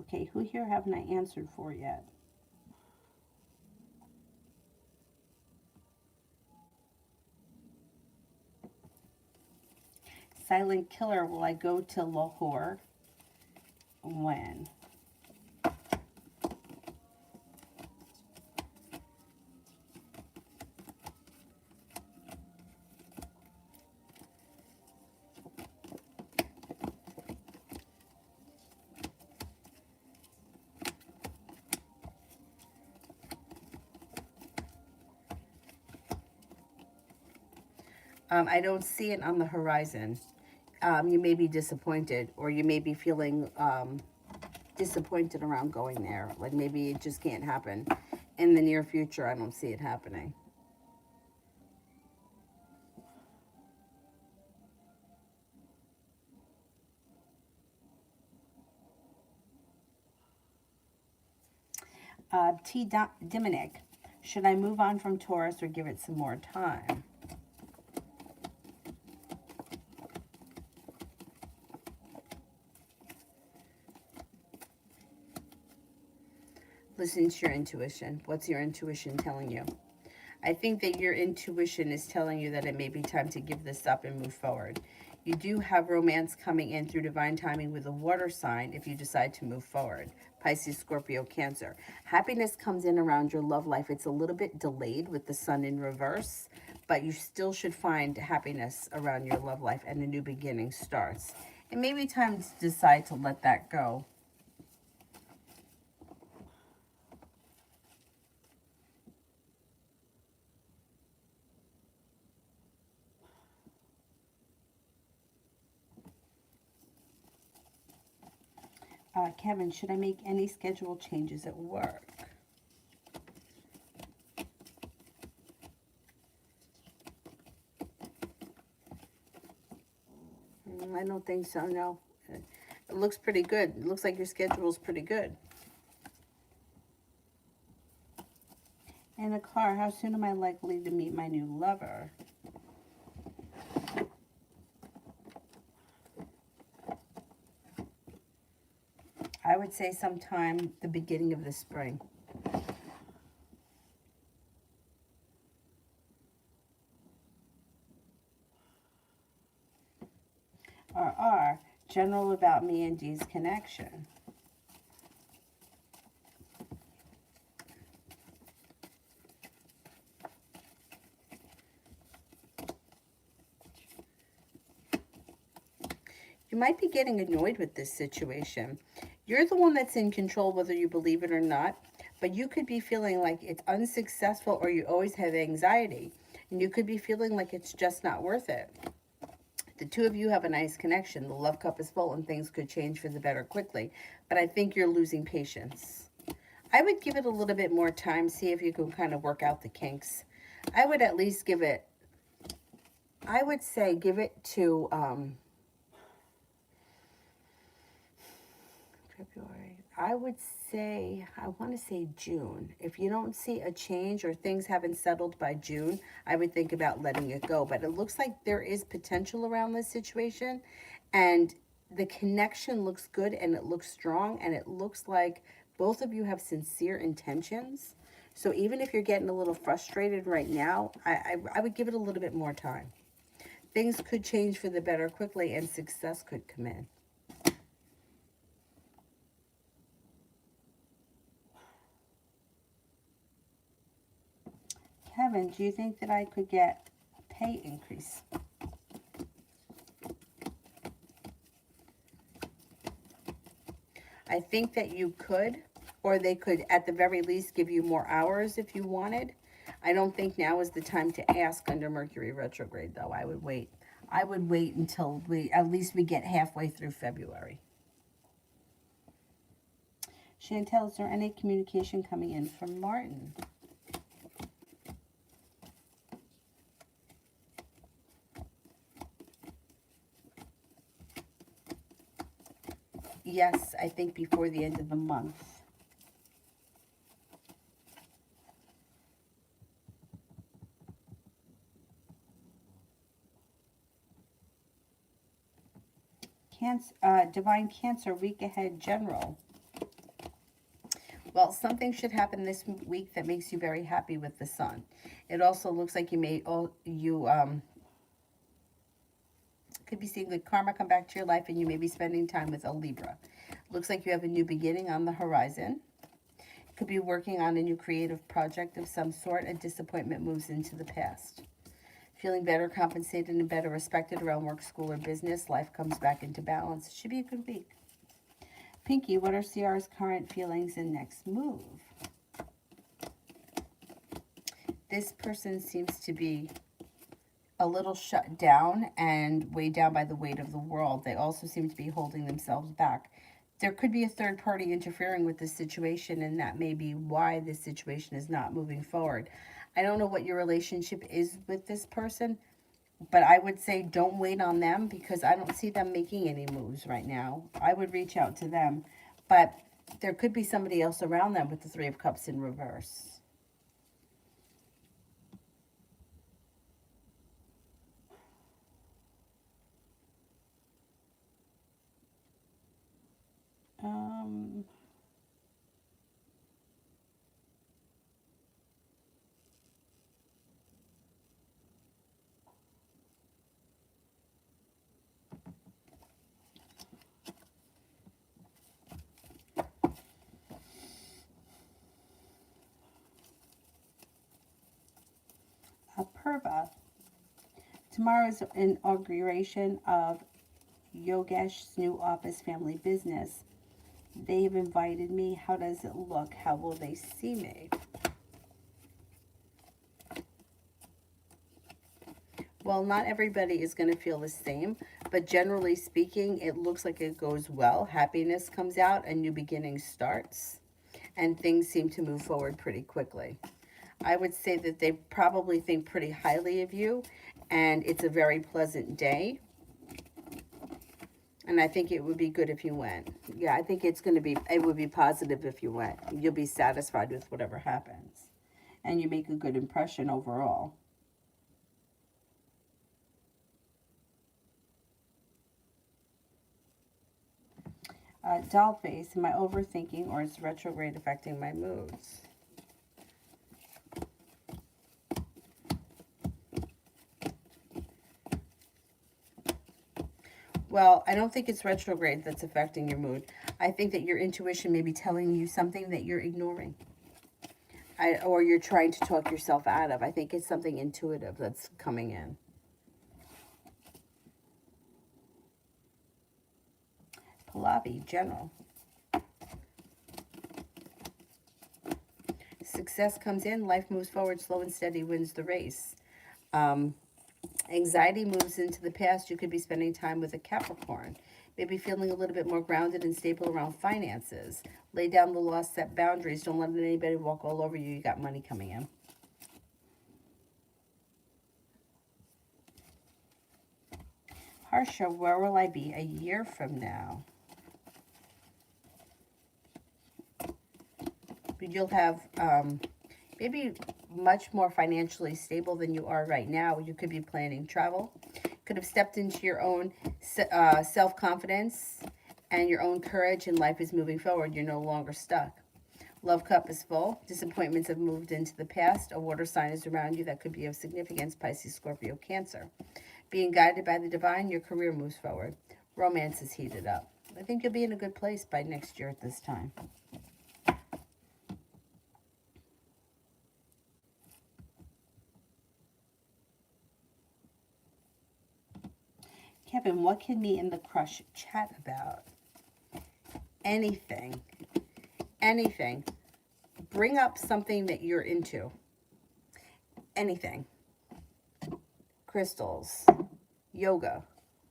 Okay, who here haven't I answered for yet? Silent Killer, will I go to Lahore? When? I don't see it on the horizon. You may be disappointed, or you may be feeling disappointed around going there. Like maybe it just can't happen. In the near future, I don't see it happening. T. Diminic, should I move on from Taurus or give it some more time? Listen to your intuition. What's your intuition telling you? I think that your intuition is telling you that it may be time to give this up and move forward. You do have romance coming in through divine timing with a water sign if you decide to move forward. Pisces, Scorpio, Cancer. Happiness comes in around your love life. It's a little bit delayed with the sun in reverse, but you still should find happiness around your love life, and a new beginning starts. It may be time to decide to let that go. Kevin, should I make any schedule changes at work? I don't think so, no. It looks pretty good. It looks like your schedule is pretty good. In a car, how soon am I likely to meet my new lover? I would say sometime the beginning of the spring. R. General about me and D's connection. You might be getting annoyed with this situation. You're the one that's in control, whether you believe it or not, but you could be feeling like it's unsuccessful, or you always have anxiety, and you could be feeling like it's just not worth it. The two of you have a nice connection. The love cup is full and things could change for the better quickly. But I think you're losing patience. I would give it a little bit more time, see if you can kind of work out the kinks. I would at least give it, I would say give it to February. I would say, I want to say June. If you don't see a change or things haven't settled by June, I would think about letting it go. But it looks like there is potential around this situation, and the connection looks good and it looks strong, and it looks like both of you have sincere intentions. So even if you're getting a little frustrated right now, I would give it a little bit more time. Things could change for the better quickly and success could come in. Kevin, do you think that I could get a pay increase? I think that you could, or they could at the very least give you more hours if you wanted. I don't think now is the time to ask under Mercury retrograde, though. I would wait. I would wait until at least we get halfway through February. Chantel, is there any communication coming in from Martin? Yes, I think before the end of the month. Divine Cancer, week ahead, general. Well, something should happen this week that makes you very happy with the sun. It also looks like could be seeing good karma come back to your life, and you may be spending time with a Libra. Looks like you have a new beginning on the horizon. Could be working on a new creative project of some sort. A disappointment moves into the past. Feeling better compensated and better respected around work, school, or business. Life comes back into balance. It should be a good week. Pinky, what are CR's current feelings and next move? This person seems to be a little shut down and weighed down by the weight of the world. They also seem to be holding themselves back. There could be a third party interfering with this situation, and that may be why this situation is not moving forward. I don't know what your relationship is with this person, but I would say don't wait on them because I don't see them making any moves right now. I would reach out to them, but there could be somebody else around them with the Three of Cups in reverse. Purva. Tomorrow is inauguration of Yogesh's new office family business. They've invited me. How does it look? How will they see me? Well, not everybody is going to feel the same, but generally speaking, it looks like it goes well. Happiness comes out, a new beginning starts, and things seem to move forward pretty quickly. I would say that they probably think pretty highly of you, and it's a very pleasant day. And I think it would be good if you went. Yeah, I think it would be positive if you went. You'll be satisfied with whatever happens. And you make a good impression overall. Doll face, am I overthinking or is retrograde affecting my moods? Well, I don't think it's retrograde that's affecting your mood. I think that your intuition may be telling you something that you're ignoring. Or you're trying to talk yourself out of. I think it's something intuitive that's coming in. Pallavi, general. Success comes in, life moves forward, slow and steady wins the race. Anxiety moves into the past. You could be spending time with a Capricorn. Maybe feeling a little bit more grounded and stable around finances. Lay down the law, set boundaries. Don't let anybody walk all over you. You got money coming in. Harsha, where will I be a year from now? You'll have maybe much more financially stable than you are right now. You could be planning travel. Could have stepped into your own self-confidence and your own courage, and life is moving forward. You're no longer stuck. Love cup is full. Disappointments have moved into the past. A water sign is around you that could be of significance. Pisces, Scorpio, Cancer. Being guided by the divine, your career moves forward. Romance is heated up. I think you'll be in a good place by next year at this time. Kevin, what can me and the crush chat about? Anything. Anything. Bring up something that you're into. Anything. Crystals, yoga,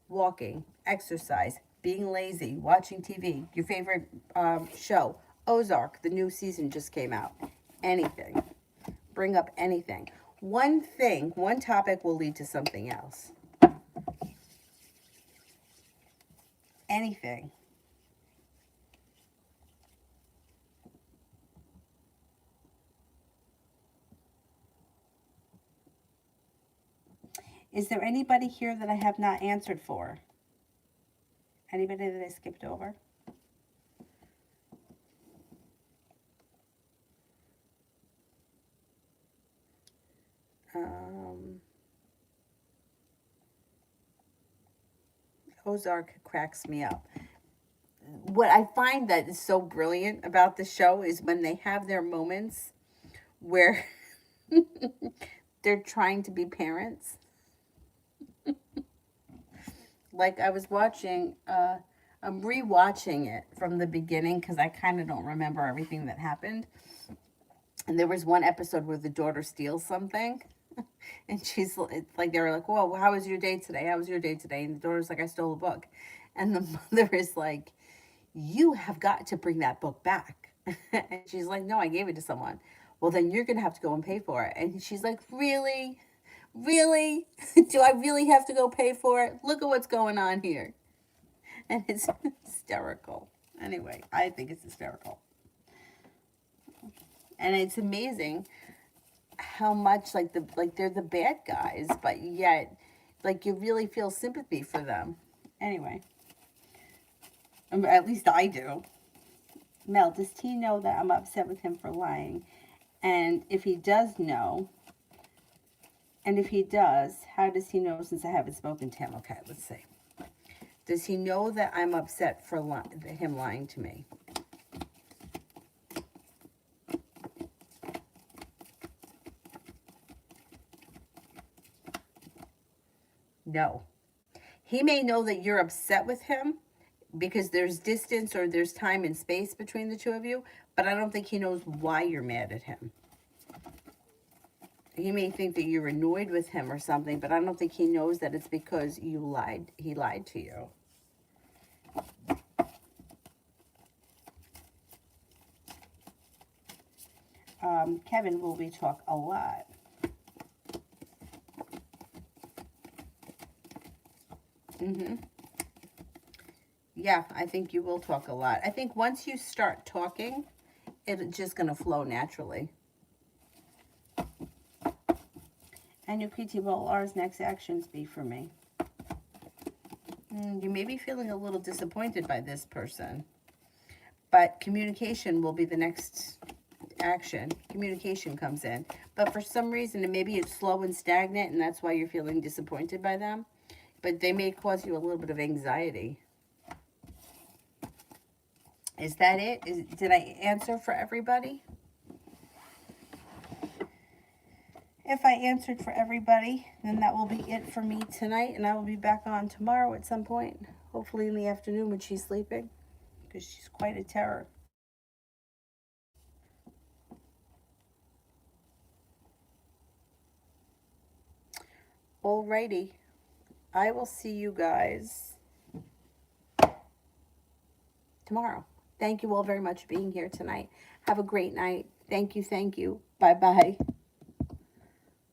walking, exercise, being lazy, watching TV, your favorite show, Ozark, the new season just came out. Anything. Bring up anything. One thing, one topic will lead to something else. Anything. Is there anybody here that I have not answered for? Anybody that I skipped over? Ozark cracks me up. What I find that is so brilliant about the show is when they have their moments where they're trying to be parents. Like I was watching, I'm rewatching it from the beginning because I kind of don't remember everything that happened. And there was one episode where the daughter steals something. And it's like, they were like, whoa, how was your day today? How was your day today? And the daughter's like, I stole a book. And the mother is like, you have got to bring that book back. And she's like, no, I gave it to someone. Well, then you're going to have to go and pay for it. And she's like, really? Really? Do I really have to go pay for it? Look at what's going on here. And it's hysterical. Anyway, I think it's hysterical. And it's amazing how much they're the bad guys, but yet like you really feel sympathy for them. Anyway, at least I do. Mel, does T know that I'm upset with him for lying? And if he does know, and if he does, how does he know since I haven't spoken to him? Okay, let's see. Does he know that I'm upset for him lying to me? No. He may know that you're upset with him because there's distance or there's time and space between the two of you, but I don't think he knows why you're mad at him. He may think that you're annoyed with him or something, but I don't think he knows that it's because you lied. He lied to you. Kevin, will we talk a lot? Yeah, I think you will talk a lot. I think once you start talking, it's just going to flow naturally. And your PT, what will R's next actions be for me? You may be feeling a little disappointed by this person, but communication will be the next action. Communication comes in, but for some reason, maybe it's slow and stagnant, and that's why you're feeling disappointed by them, but they may cause you a little bit of anxiety. Is that it? Did I answer for everybody? If I answered for everybody, then that will be it for me tonight, and I will be back on tomorrow at some point, hopefully in the afternoon when she's sleeping, because she's quite a terror. Alrighty. I will see you guys tomorrow. Thank you all very much for being here tonight. Have a great night. Thank you. Thank you. Bye-bye.